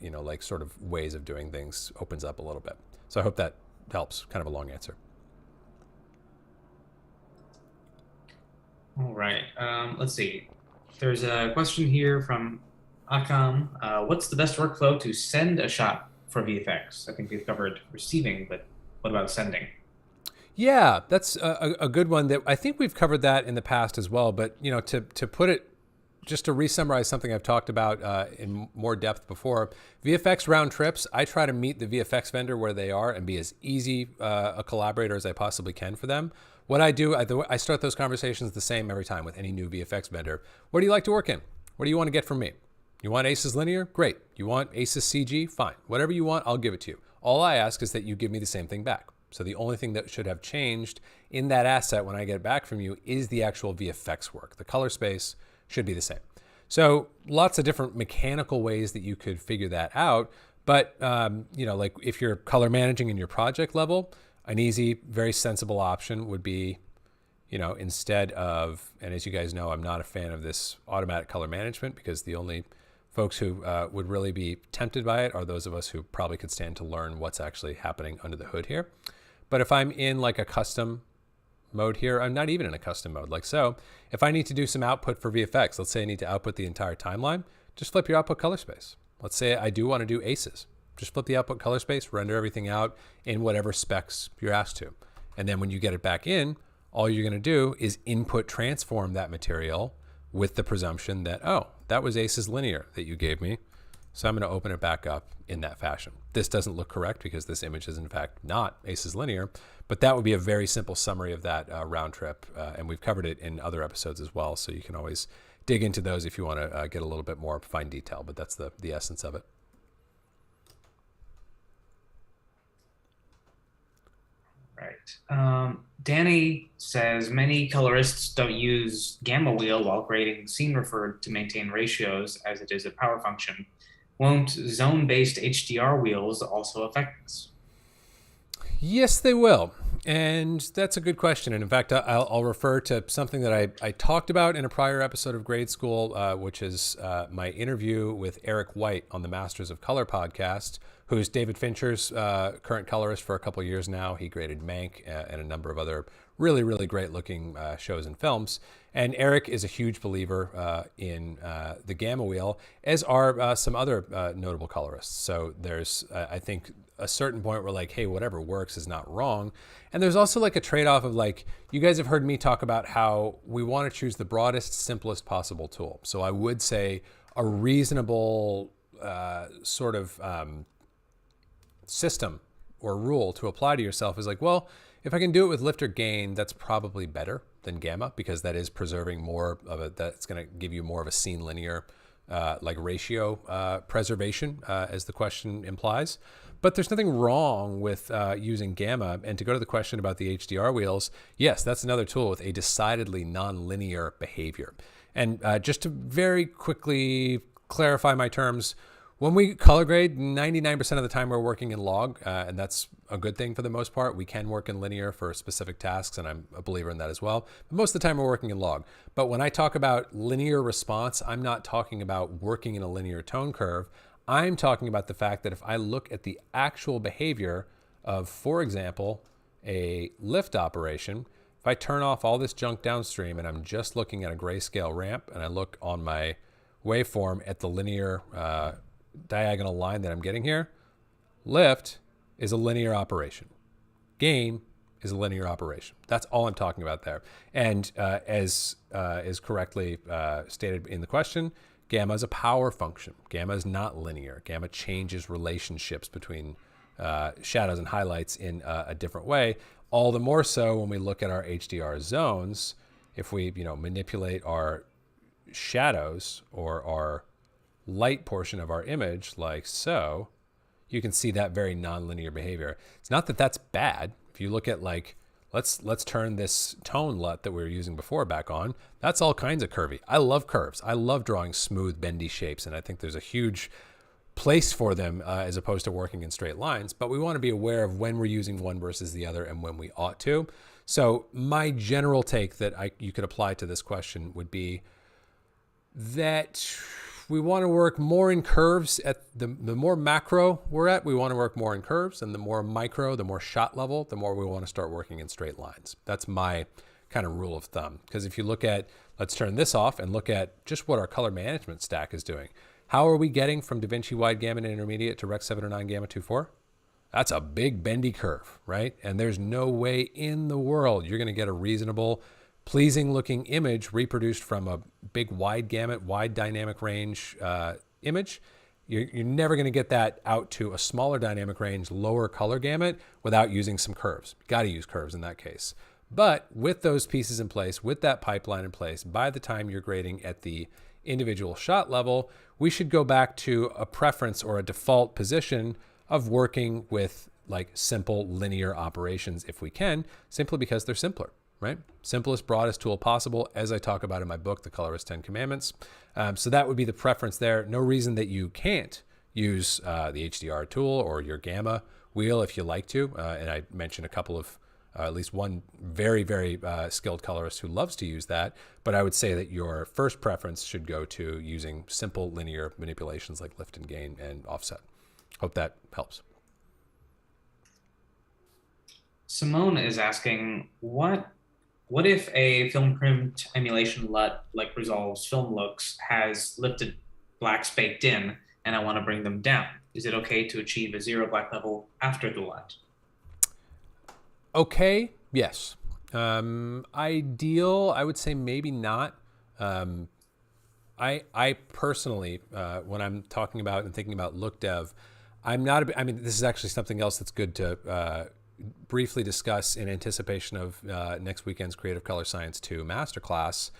like sort of ways of doing things, opens up a little bit. So I hope that helps. Kind of a long answer. All right. Let's see. There's a question here from Akam. What's the best workflow to send a shot for VFX? I think we've covered receiving, but what about sending? Yeah, that's a good one that I think we've covered that in the past as well. But, to put it, just to re-summarize something I've talked about in more depth before, VFX round trips, I try to meet the VFX vendor where they are and be as easy a collaborator as I possibly can for them. What I do, I start those conversations the same every time with any new VFX vendor. What do you like to work in? What do you want to get from me? You want ACES linear? Great. You want ACES CG? Fine. Whatever you want, I'll give it to you. All I ask is that you give me the same thing back. So the only thing that should have changed in that asset when I get it back from you is the actual VFX work. The color space should be the same. So lots of different mechanical ways that you could figure that out. But, like if you're color managing in your project level, an easy, very sensible option would be, instead of, and as you guys know, I'm not a fan of this automatic color management, because the only folks who would really be tempted by it are those of us who probably could stand to learn what's actually happening under the hood here. But if I'm in like a custom mode here, I'm not even in a custom mode. Like so, if I need to do some output for VFX, let's say I need to output the entire timeline, just flip your output color space. Let's say I do want to do ACES. Just flip the output color space, render everything out in whatever specs you're asked to. And then when you get it back in, all you're going to do is input transform that material with the presumption that, oh, that was ACES linear that you gave me. So I'm going to open it back up in that fashion. This doesn't look correct because this image is in fact not ACES linear, but that would be a very simple summary of that round trip. And we've covered it in other episodes as well. So you can always dig into those if you want to get a little bit more fine detail, but that's the essence of it. Right. Danny says many colorists don't use gamma wheel while grading scene referred to maintain ratios, as it is a power function. Won't zone-based HDR wheels also affect this? Yes, they will. And that's a good question. And in fact, I'll refer to something that I talked about in a prior episode of Grade School, which is my interview with Eric White on the Masters of Color podcast, who's David Fincher's current colorist for a couple of years now. He graded Mank and a number of other really, really great looking shows and films. And Eric is a huge believer in the gamma wheel, as are some other notable colorists. So there's, I think, a certain point where like, hey, whatever works is not wrong. And there's also like a trade-off of like, you guys have heard me talk about how we want to choose the broadest, simplest possible tool. So I would say a reasonable sort of system or rule to apply to yourself is like, well, if I can do it with lift or gain, that's probably better than gamma, because that is preserving more of it. That's going to give you more of a scene linear like ratio preservation, as the question implies. But there's nothing wrong with using gamma. And to go to the question about the HDR wheels, yes, that's another tool with a decidedly nonlinear behavior. And just to very quickly clarify my terms, when we color grade, 99% of the time we're working in log, and that's a good thing for the most part. We can work in linear for specific tasks, and I'm a believer in that as well. But most of the time we're working in log. But when I talk about linear response, I'm not talking about working in a linear tone curve. I'm talking about the fact that if I look at the actual behavior of, for example, a lift operation, if I turn off all this junk downstream and I'm just looking at a grayscale ramp, and I look on my waveform at the linear diagonal line that I'm getting here, lift is a linear operation. Gain is a linear operation. That's all I'm talking about there. And as is correctly stated in the question, gamma is a power function. Gamma is not linear. Gamma changes relationships between shadows and highlights in a different way. All the more so when we look at our HDR zones. If we manipulate our shadows or our light portion of our image like so, you can see that very nonlinear behavior. It's not that that's bad. If you look at like, let's turn this tone LUT that we were using before back on. That's all kinds of curvy. I love curves. I love drawing smooth, bendy shapes, and I think there's a huge place for them as opposed to working in straight lines. But we want to be aware of when we're using one versus the other and when we ought to. So my general take that you could apply to this question would be that we want to work more in curves. At the more macro we're at, we want to work more in curves, and the more micro, the more shot level, the more we want to start working in straight lines. That's my kind of rule of thumb. Because if you look at, let's turn this off and look at just what our color management stack is doing. How are we getting from DaVinci Wide Gamut and Intermediate to Rec 709 Gamma 2.4? That's a big bendy curve, right? And there's no way in the world you're going to get a reasonable, pleasing looking image reproduced from a big wide gamut, wide dynamic range image. You're never going to get that out to a smaller dynamic range, lower color gamut without using some curves. You got to use curves in that case. But with those pieces in place, with that pipeline in place, by the time you're grading at the individual shot level, we should go back to a preference or a default position of working with like simple linear operations if we can, simply because they're simpler. Right? Simplest, broadest tool possible, as I talk about in my book, The Colorist 10 Commandments. So that would be the preference there. No reason that you can't use the HDR tool or your gamma wheel if you like to. And I mentioned a couple of, at least one very, very skilled colorist who loves to use that. But I would say that your first preference should go to using simple linear manipulations like lift and gain and offset. Hope that helps. Simone is asking, what if a film print emulation LUT, like resolves film looks, has lifted blacks baked in, and I want to bring them down? Is it okay to achieve a zero black level after the LUT? Okay, yes. Ideal, I would say maybe not. I personally, when I'm talking about and thinking about look dev, this is actually something else that's good to briefly discuss in anticipation of next weekend's Creative Color Science 2 masterclass.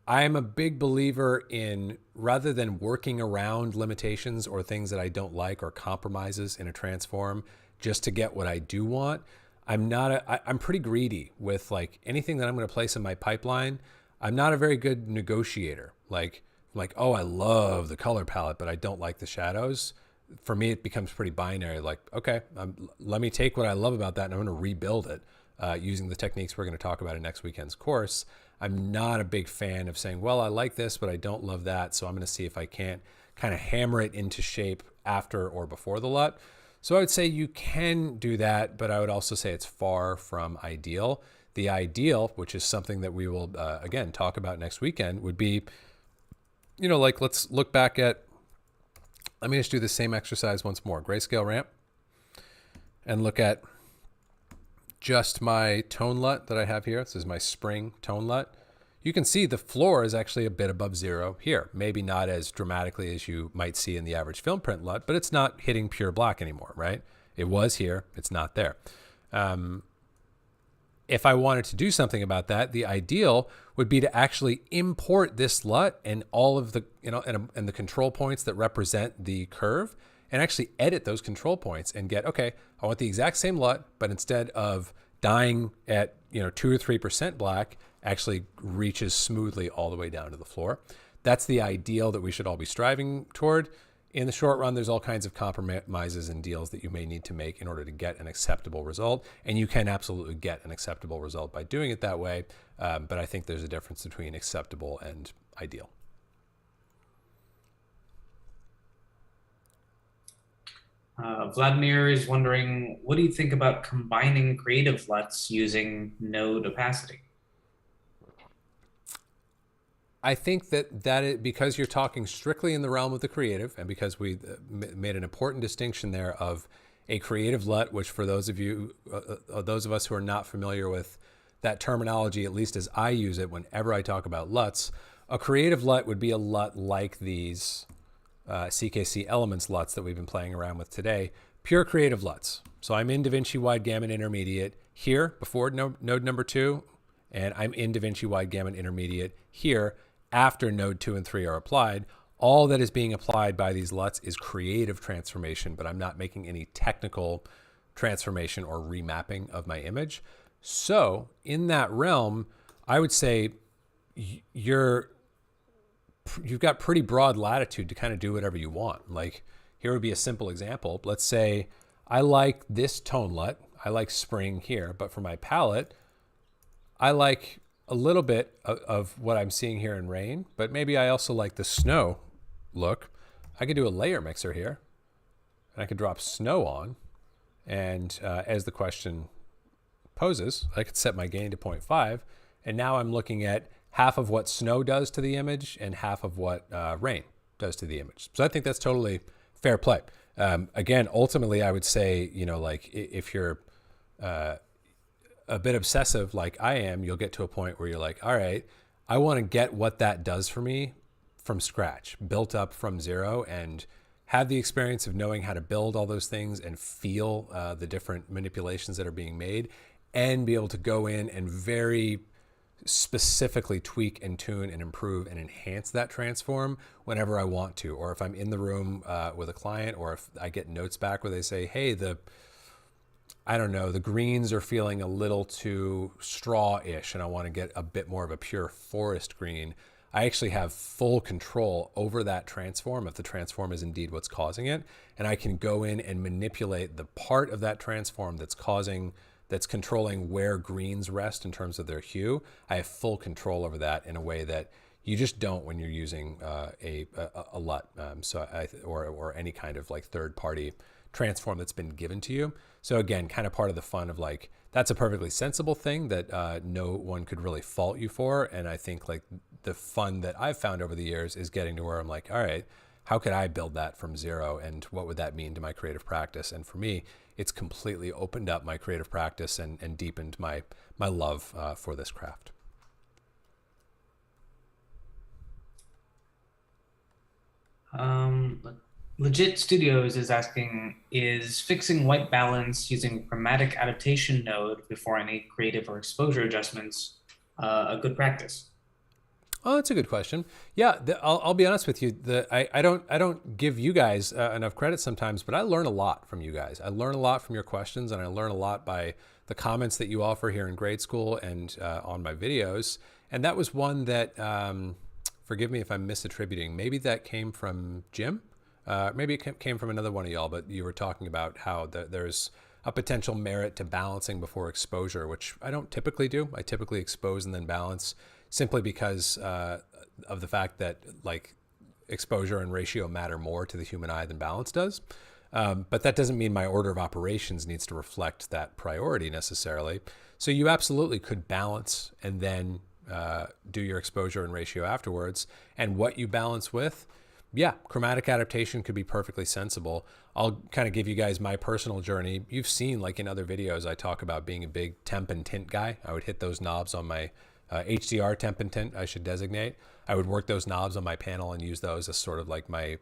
I am a big believer in, rather than working around limitations or things that I don't like or compromises in a transform just to get what I do want, I'm pretty greedy with like anything that I'm going to place in my pipeline. I'm not a very good negotiator. Like, oh, I love the color palette, but I don't like the shadows. For me, it becomes pretty binary. Like, okay, let me take what I love about that and I'm going to rebuild it. using the techniques we're going to talk about in next weekend's course. I'm not a big fan of saying, well, I like this, but I don't love that, so I'm going to see if I can't kind of hammer it into shape after or before the LUT. So I would say you can do that, but I would also say it's far from ideal. The ideal, which is something that we will, again, talk about next weekend, would be, like let's look back at, let me just do the same exercise once more. Grayscale ramp, and look at just my tone LUT that I have here. This is my spring tone LUT. You can see the floor is actually a bit above zero here. Maybe not as dramatically as you might see in the average film print LUT, but it's not hitting pure black anymore, right? It was here, it's not there. If I wanted to do something about that, the ideal would be to actually import this LUT and all of the, and the control points that represent the curve, and actually edit those control points and get, okay, I want the exact same LUT, but instead of dying at 2 or 3% black, actually reaches smoothly all the way down to the floor. That's the ideal that we should all be striving toward. In the short run, there's all kinds of compromises and deals that you may need to make in order to get an acceptable result. And you can absolutely get an acceptable result by doing it that way. But I think there's a difference between acceptable and ideal. Vladimir is wondering, what do you think about combining creative LUTs using node opacity? I think that because you're talking strictly in the realm of the creative, and because we made an important distinction there of a creative LUT, which for those of you, those of us who are not familiar with that terminology, at least as I use it whenever I talk about LUTs, a creative LUT would be a LUT like these CKC elements LUTs that we've been playing around with today, pure creative LUTs. So I'm in DaVinci Wide Gamut Intermediate here before node number 2, and I'm in DaVinci Wide Gamut Intermediate here after node 2 and 3 are applied. All that is being applied by these LUTs is creative transformation, but I'm not making any technical transformation or remapping of my image. So in that realm, I would say you've got pretty broad latitude to kind of do whatever you want. Like here would be a simple example. Let's say I like this tone LUT. I like spring here, but for my palette, I like a little bit of what I'm seeing here in rain, but maybe I also like the snow look. I could do a layer mixer here, and I could drop snow on. And as the question poses, I could set my gain to 0.5. And now I'm looking at half of what snow does to the image and half of what rain does to the image. So I think that's totally fair play. Again, ultimately, I would say, like if you're a bit obsessive like I am, you'll get to a point where you're like, all right, I want to get what that does for me from scratch, built up from zero, and have the experience of knowing how to build all those things and feel the different manipulations that are being made, and be able to go in and very specifically tweak and tune and improve and enhance that transform whenever I want to. Or if I'm in the room with a client, or if I get notes back where they say, hey, the greens are feeling a little too straw-ish and I want to get a bit more of a pure forest green. I actually have full control over that transform if the transform is indeed what's causing it. And I can go in and manipulate the part of that transform that's controlling where greens rest in terms of their hue. I have full control over that in a way that you just don't when you're using a LUT, or any kind of like third-party transform that's been given to you. So again, kind of part of the fun of like, that's a perfectly sensible thing that no one could really fault you for. And I think like the fun that I've found over the years is getting to where I'm like, all right, how could I build that from zero? And what would that mean to my creative practice? And for me, it's completely opened up my creative practice and deepened my love for this craft. Legit Studios is asking, is fixing white balance using chromatic adaptation node before any creative or exposure adjustments a good practice? Oh, that's a good question. Yeah, I'll be honest with you. I don't give you guys enough credit sometimes, but I learn a lot from you guys. I learn a lot from your questions, and I learn a lot by the comments that you offer here in grade school and on my videos. And that was one that, forgive me if I'm misattributing, maybe that came from Jim. Maybe it came from another one of y'all, but you were talking about how there's a potential merit to balancing before exposure, which I don't typically do. I typically expose and then balance simply because of the fact that like exposure and ratio matter more to the human eye than balance does. But that doesn't mean my order of operations needs to reflect that priority necessarily. So you absolutely could balance and then do your exposure and ratio afterwards. And what you balance with, yeah, chromatic adaptation could be perfectly sensible. I'll kind of give you guys my personal journey. You've seen, like in other videos, I talk about being a big temp and tint guy. I would hit those knobs on my HDR temp and tint, I should designate. I would work those knobs on my panel and use those as sort of like my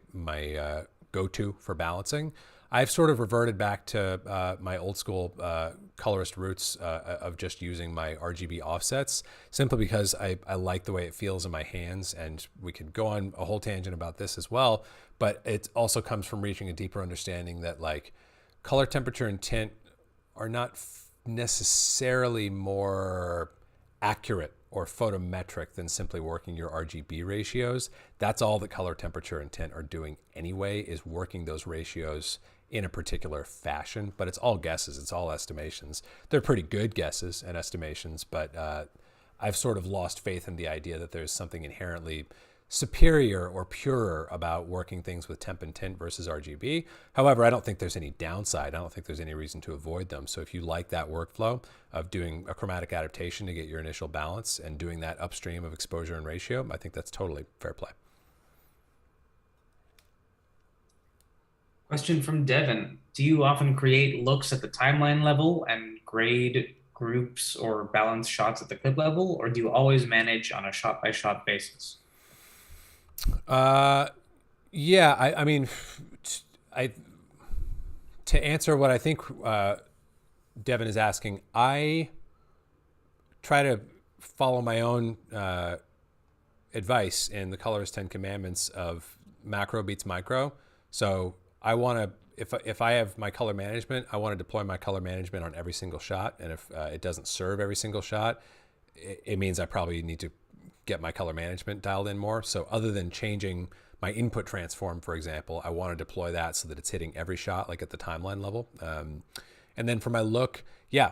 go-to for balancing. I've sort of reverted back to my old school colorist roots of just using my RGB offsets, simply because I like the way it feels in my hands. And we could go on a whole tangent about this as well, but it also comes from reaching a deeper understanding that like color temperature and tint are not necessarily more accurate or photometric than simply working your RGB ratios. That's all that color temperature and tint are doing anyway, is working those ratios in a particular fashion. But it's all guesses, it's all estimations. They're pretty good guesses and estimations, but I've sort of lost faith in the idea that there's something inherently superior or purer about working things with temp and tint versus RGB. However, I don't think there's any downside. I don't think there's any reason to avoid them. So if you like that workflow of doing a chromatic adaptation to get your initial balance and doing that upstream of exposure and ratio, I think that's totally fair play. Question from Devin. Do you often create looks at the timeline level and grade groups or balance shots at the clip level, or do you always manage on a shot-by-shot basis? Yeah, I mean, to answer what I think Devin is asking, I try to follow my own advice in the Colorist 10 Commandments of macro beats micro. So I want to, if I have my color management, I want to deploy my color management on every single shot. And if it doesn't serve every single shot, it means I probably need to get my color management dialed in more. So other than changing my input transform, for example, I want to deploy that so that it's hitting every shot, like at the timeline level. And then for my look, yeah,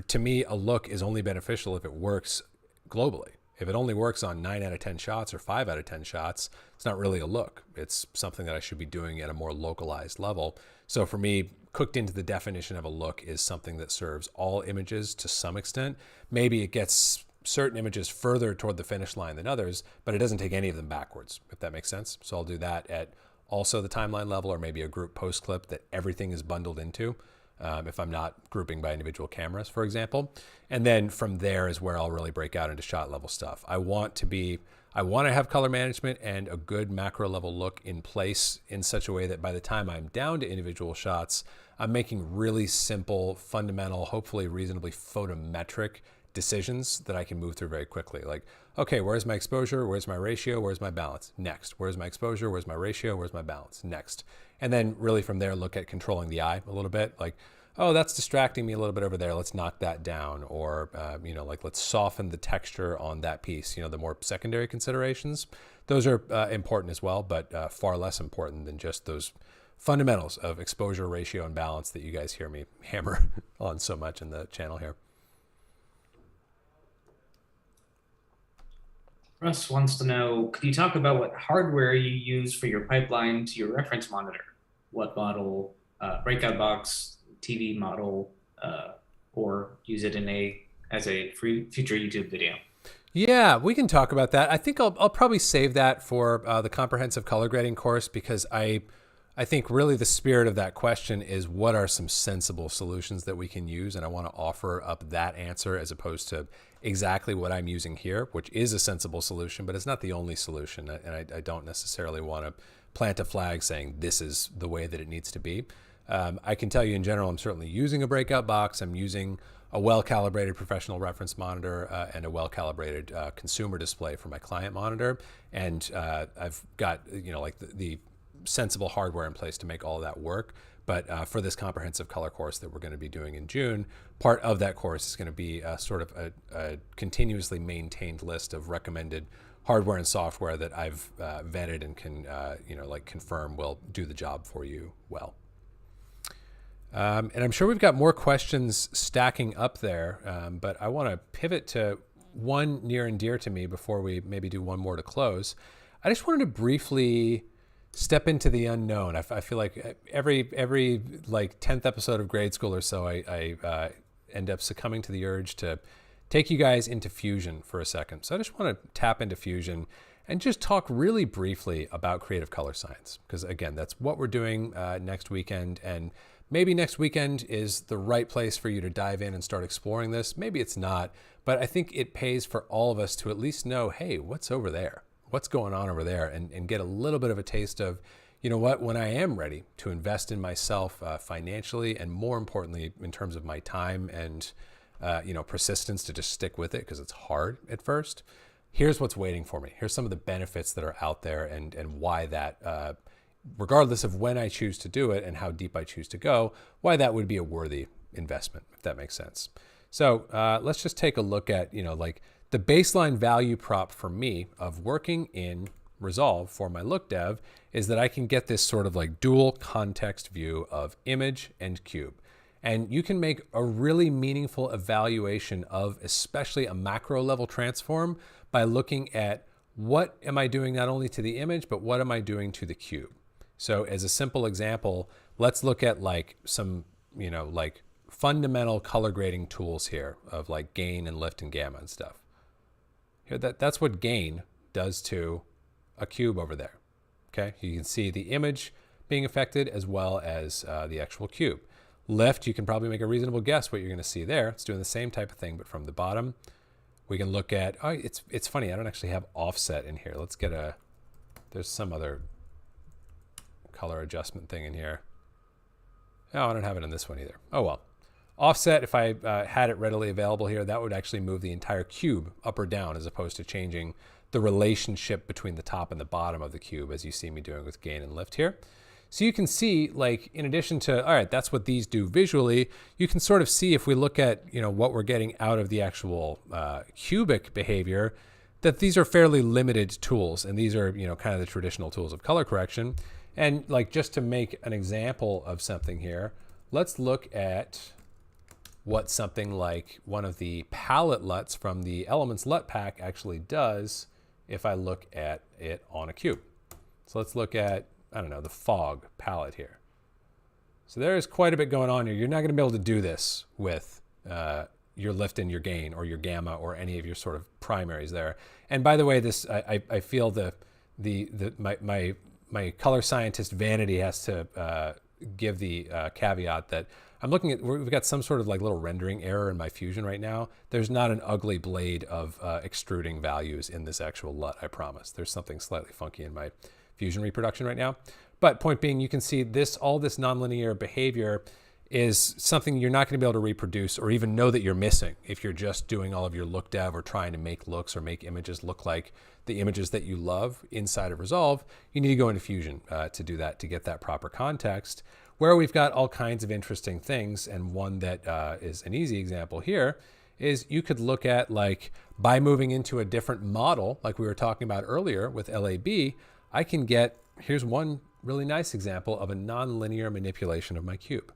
to me, a look is only beneficial if it works globally. If it only works on 9 out of 10 shots or 5 out of 10 shots, it's not really a look. It's something that I should be doing at a more localized level. So for me, cooked into the definition of a look is something that serves all images to some extent. Maybe it gets certain images further toward the finish line than others, but it doesn't take any of them backwards, if that makes sense. So I'll do that at also the timeline level, or maybe a group post clip that everything is bundled into, if I'm not grouping by individual cameras, for example. And then from there is where I'll really break out into shot level stuff. I want to have color management and a good macro level look in place in such a way that by the time I'm down to individual shots, I'm making really simple, fundamental, hopefully reasonably photometric decisions that I can move through very quickly. Like, okay, where's my exposure? Where's my ratio? Where's my balance? Next. Where's my exposure? Where's my ratio? Where's my balance? Next. And then really from there, look at controlling the eye a little bit. Like, oh, that's distracting me a little bit over there. Let's knock that down. Or, like let's soften the texture on that piece. The more secondary considerations, those are important as well, but far less important than just those fundamentals of exposure, ratio, and balance that you guys hear me hammer on so much in the channel here. Russ wants to know, could you talk about what hardware you use for your pipeline to your reference monitor? What model, breakout box, TV model, or use it as a future YouTube video? Yeah, we can talk about that. I think I'll probably save that for the comprehensive color grading course, because I think really the spirit of that question is what are some sensible solutions that we can use, and I want to offer up that answer as opposed to exactly what I'm using here, which is a sensible solution, but it's not the only solution, and I don't necessarily want to plant a flag saying this is the way that it needs to be. I can tell you in general, I'm certainly using a breakout box. I'm using a well-calibrated professional reference monitor and a well-calibrated consumer display for my client monitor, and I've got the sensible hardware in place to make all of that work. But for this comprehensive color course that we're going to be doing in June, part of that course is going to be sort of a continuously maintained list of recommended hardware and software that I've vetted and can confirm will do the job for you well. And I'm sure we've got more questions stacking up there, but I want to pivot to one near and dear to me before we maybe do one more to close. I just wanted to briefly step into the unknown. I feel like every like 10th episode of grade school or so, I end up succumbing to the urge to take you guys into Fusion for a second. So I just want to tap into Fusion and just talk really briefly about creative color science, because again, that's what we're doing next weekend. And maybe next weekend is the right place for you to dive in and start exploring this. Maybe it's not, but I think it pays for all of us to at least know, hey, what's over there? What's going on over there? And get a little bit of a taste of, you know what, when I am ready to invest in myself financially, and more importantly, in terms of my time and persistence to just stick with it, because it's hard at first. Here's what's waiting for me. Here's some of the benefits that are out there, and why that, regardless of when I choose to do it and how deep I choose to go, why that would be a worthy investment, if that makes sense. So let's just take a look at, like the baseline value prop for me of working in Resolve for my look dev is that I can get this sort of like dual context view of image and cube. And you can make a really meaningful evaluation of especially a macro level transform by looking at what am I doing not only to the image, but what am I doing to the cube. So as a simple example, let's look at like some, like fundamental color grading tools here of like gain and lift and gamma and stuff. Here, that's what gain does to a cube over there. Okay, you can see the image being affected as well as the actual cube. Lift, you can probably make a reasonable guess what you're going to see there. It's doing the same type of thing, but from the bottom. We can look at, it's funny, I don't actually have offset in here. Let's get there's some other color adjustment thing in here. Oh, I don't have it in this one either. Oh well. Offset, if I had it readily available here, that would actually move the entire cube up or down as opposed to changing the relationship between the top and the bottom of the cube, as you see me doing with gain and lift here. So you can see, like, in addition to, all right, that's what these do visually, you can sort of see if we look at, what we're getting out of the actual cubic behavior, that these are fairly limited tools. And these are, kind of the traditional tools of color correction. And like, just to make an example of something here, let's look at what something like one of the palette LUTs from the Elements LUT pack actually does if I look at it on a cube. So let's look at, I don't know, the fog palette here. So there's quite a bit going on here. You're not going to be able to do this with your lift and your gain or your gamma or any of your sort of primaries there. And by the way, this I feel my color scientist vanity has to give the caveat that I'm looking at, we've got some sort of like little rendering error in my Fusion right now. There's not an ugly blade of extruding values in this actual LUT, I promise. There's something slightly funky in my Fusion reproduction right now. But point being, you can see all this nonlinear behavior is something you're not going to be able to reproduce or even know that you're missing if you're just doing all of your look dev or trying to make looks or make images look like the images that you love inside of Resolve. You need to go into Fusion to do that, to get that proper context, where we've got all kinds of interesting things. And one that is an easy example here is you could look at, like, by moving into a different model, like we were talking about earlier with LAB, I can get, here's one really nice example of a nonlinear manipulation of my cube.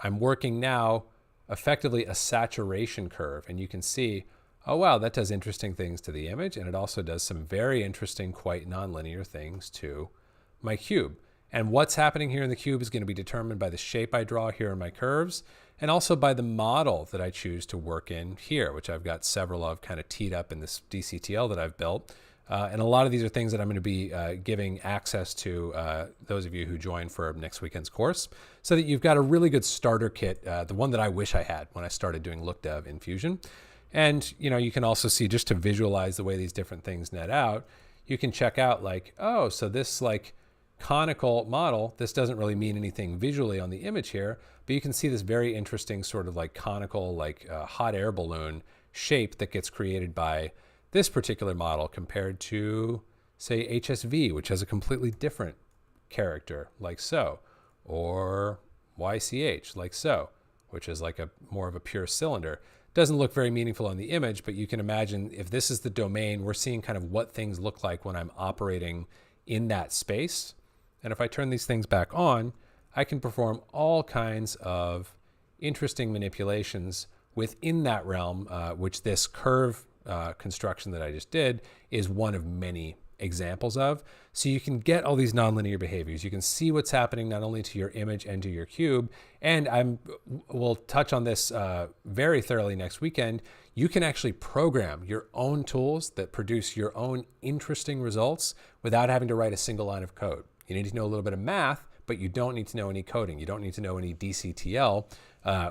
I'm working now effectively a saturation curve, and you can see, oh wow, that does interesting things to the image, and it also does some very interesting, quite nonlinear things to my cube. And what's happening here in the cube is going to be determined by the shape I draw here in my curves, and also by the model that I choose to work in here, which I've got several of kind of teed up in this DCTL that I've built. And a lot of these are things that I'm going to be giving access to those of you who join for next weekend's course, so that you've got a really good starter kit, the one that I wish I had when I started doing look dev in Fusion. And you can also see, just to visualize the way these different things net out, you can check out, like, oh, so this like conical model, this doesn't really mean anything visually on the image here, but you can see this very interesting sort of like conical, like hot air balloon shape that gets created by this particular model compared to, say, HSV, which has a completely different character, like so, or YCH, like so, which is like a more of a pure cylinder. Doesn't look very meaningful on the image, but you can imagine if this is the domain, we're seeing kind of what things look like when I'm operating in that space. And if I turn these things back on, I can perform all kinds of interesting manipulations within that realm, which this curve construction that I just did is one of many examples of. So you can get all these nonlinear behaviors. You can see what's happening not only to your image and to your cube. And we'll touch on this very thoroughly next weekend. You can actually program your own tools that produce your own interesting results without having to write a single line of code. You need to know a little bit of math, but you don't need to know any coding. You don't need to know any DCTL,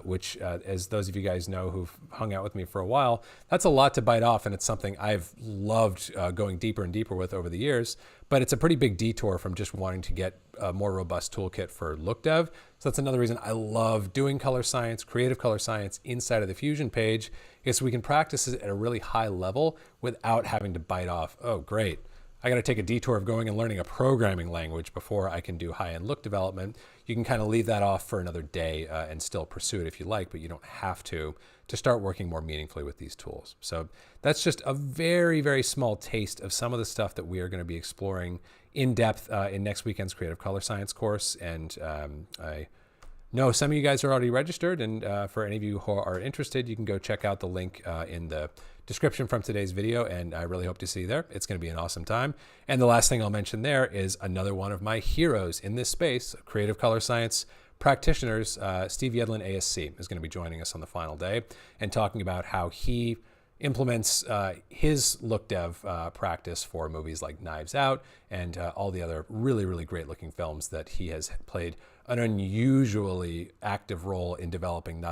which, as those of you guys know who've hung out with me for a while, that's a lot to bite off, and it's something I've loved going deeper and deeper with over the years. But it's a pretty big detour from just wanting to get a more robust toolkit for look dev. So that's another reason I love doing color science, creative color science inside of the Fusion page, is so we can practice it at a really high level without having to bite off, oh, great, I got to take a detour of going and learning a programming language before I can do high-end look development. You can kind of leave that off for another day and still pursue it if you like, but you don't have to start working more meaningfully with these tools. So that's just a very, very small taste of some of the stuff that we are going to be exploring in depth in next weekend's Creative Color Science course. And I know some of you guys are already registered, and for any of you who are interested, you can go check out the link in the description from today's video, and I really hope to see you there. It's going to be an awesome time. And the last thing I'll mention there is another one of my heroes in this space, creative color science practitioners. Steve Yedlin, ASC, is going to be joining us on the final day and talking about how he implements his look dev practice for movies like Knives Out and all the other really, really great looking films that he has played an unusually active role in developing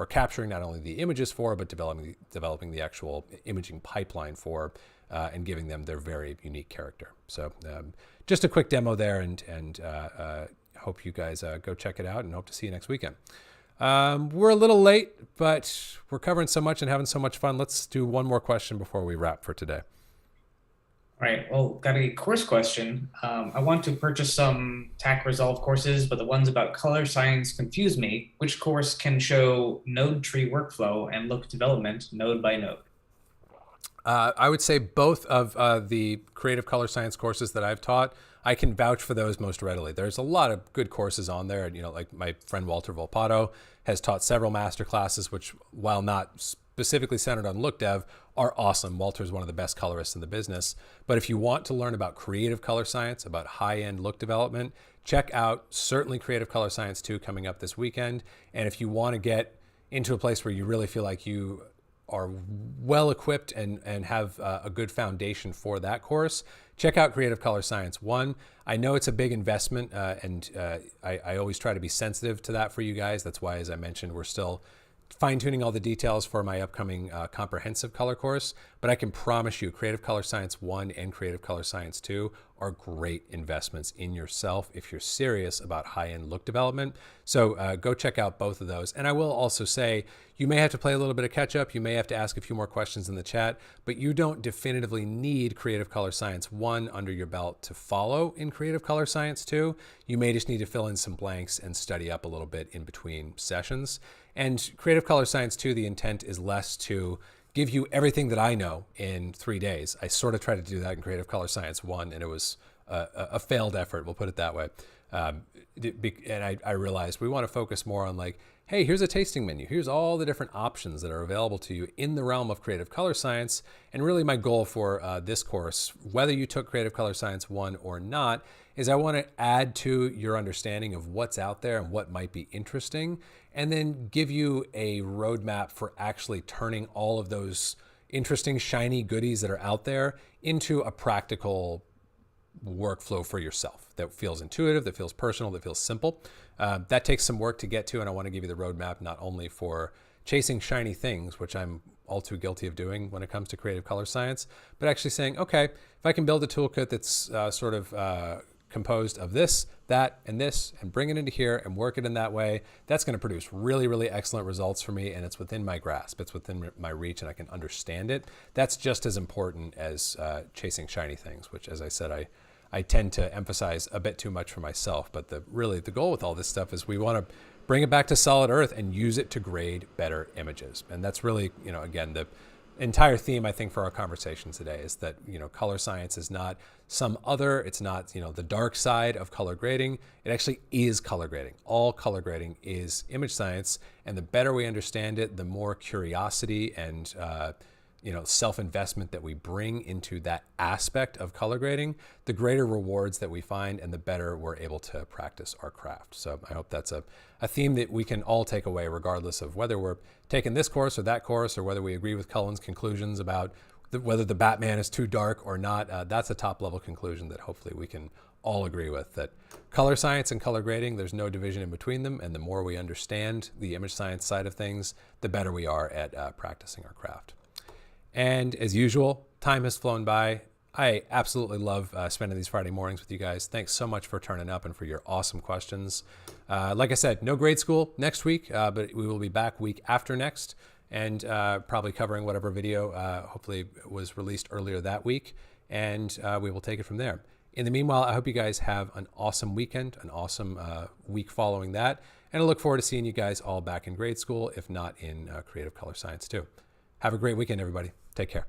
capturing not only the images for, but developing the actual imaging pipeline for, and giving them their very unique character. So just a quick demo there, and hope you guys go check it out, and hope to see you next weekend. We're a little late, but we're covering so much and having so much fun. Let's do one more question before we wrap for today. All right, well, got a course question. I want to purchase some TAC Resolve courses, but the ones about color science confuse me. Which course can show node tree workflow and look development node by node? I would say both of the creative color science courses that I've taught, I can vouch for those most readily. There's a lot of good courses on there. You know, like my friend Walter Volpato has taught several master classes, which, while not specifically centered on look dev, are awesome. Walter's one of the best colorists in the business. But if you want to learn about creative color science, about high-end look development, check out certainly Creative Color Science 2 coming up this weekend. And if you want to get into a place where you really feel like you are well equipped and have a good foundation for that course, check out Creative Color Science 1. I know it's a big investment, and I always try to be sensitive to that for you guys. That's why, as I mentioned, we're still fine-tuning all the details for my upcoming comprehensive color course, but I can promise you Creative Color Science 1 and Creative Color Science 2 are great investments in yourself if you're serious about high-end look development. So go check out both of those. And I will also say, you may have to play a little bit of catch-up, you may have to ask a few more questions in the chat, but you don't definitively need Creative Color Science 1 under your belt to follow in Creative Color Science 2. You may just need to fill in some blanks and study up a little bit in between sessions. And Creative Color Science 2, the intent is less to give you everything that I know in 3 days. I sort of tried to do that in Creative Color Science 1, and it was a failed effort, we'll put it that way. And I realized we want to focus more on like, hey, here's a tasting menu. Here's all the different options that are available to you in the realm of creative color science. And really my goal for this course, whether you took Creative Color Science 1 or not, is I want to add to your understanding of what's out there and what might be interesting, and then give you a roadmap for actually turning all of those interesting, shiny goodies that are out there into a practical workflow for yourself that feels intuitive, that feels personal, that feels simple. That takes some work to get to, and I want to give you the roadmap not only for chasing shiny things, which I'm all too guilty of doing when it comes to creative color science, but actually saying, okay, if I can build a toolkit that's sort of composed of this, that, and this, and bring it into here and work it in that way, that's going to produce really, really excellent results for me, and it's within my grasp, it's within my reach, and I can understand it. That's just as important as chasing shiny things, which, as I said, I tend to emphasize a bit too much for myself. But really the goal with all this stuff is we want to bring it back to solid earth and use it to grade better images. And that's really, again, entire theme, I think, for our conversation today is that, color science is not some other, it's not, the dark side of color grading. It actually is color grading. All color grading is image science. And the better we understand it, the more curiosity and, self-investment that we bring into that aspect of color grading, the greater rewards that we find and the better we're able to practice our craft. So I hope that's a theme that we can all take away, regardless of whether we're taking this course or that course, or whether we agree with Cullen's conclusions about whether the Batman is too dark or not. That's a top level conclusion that hopefully we can all agree with, that color science and color grading, there's no division in between them. And the more we understand the image science side of things, the better we are at practicing our craft. And as usual, time has flown by. I absolutely love spending these Friday mornings with you guys. Thanks so much for turning up and for your awesome questions. Like I said, no grade school next week, but we will be back week after next, and probably covering whatever video hopefully was released earlier that week, and we will take it from there. In the meanwhile, I hope you guys have an awesome weekend, an awesome week following that, and I look forward to seeing you guys all back in grade school, if not in creative color science too. Have a great weekend, everybody. Take care.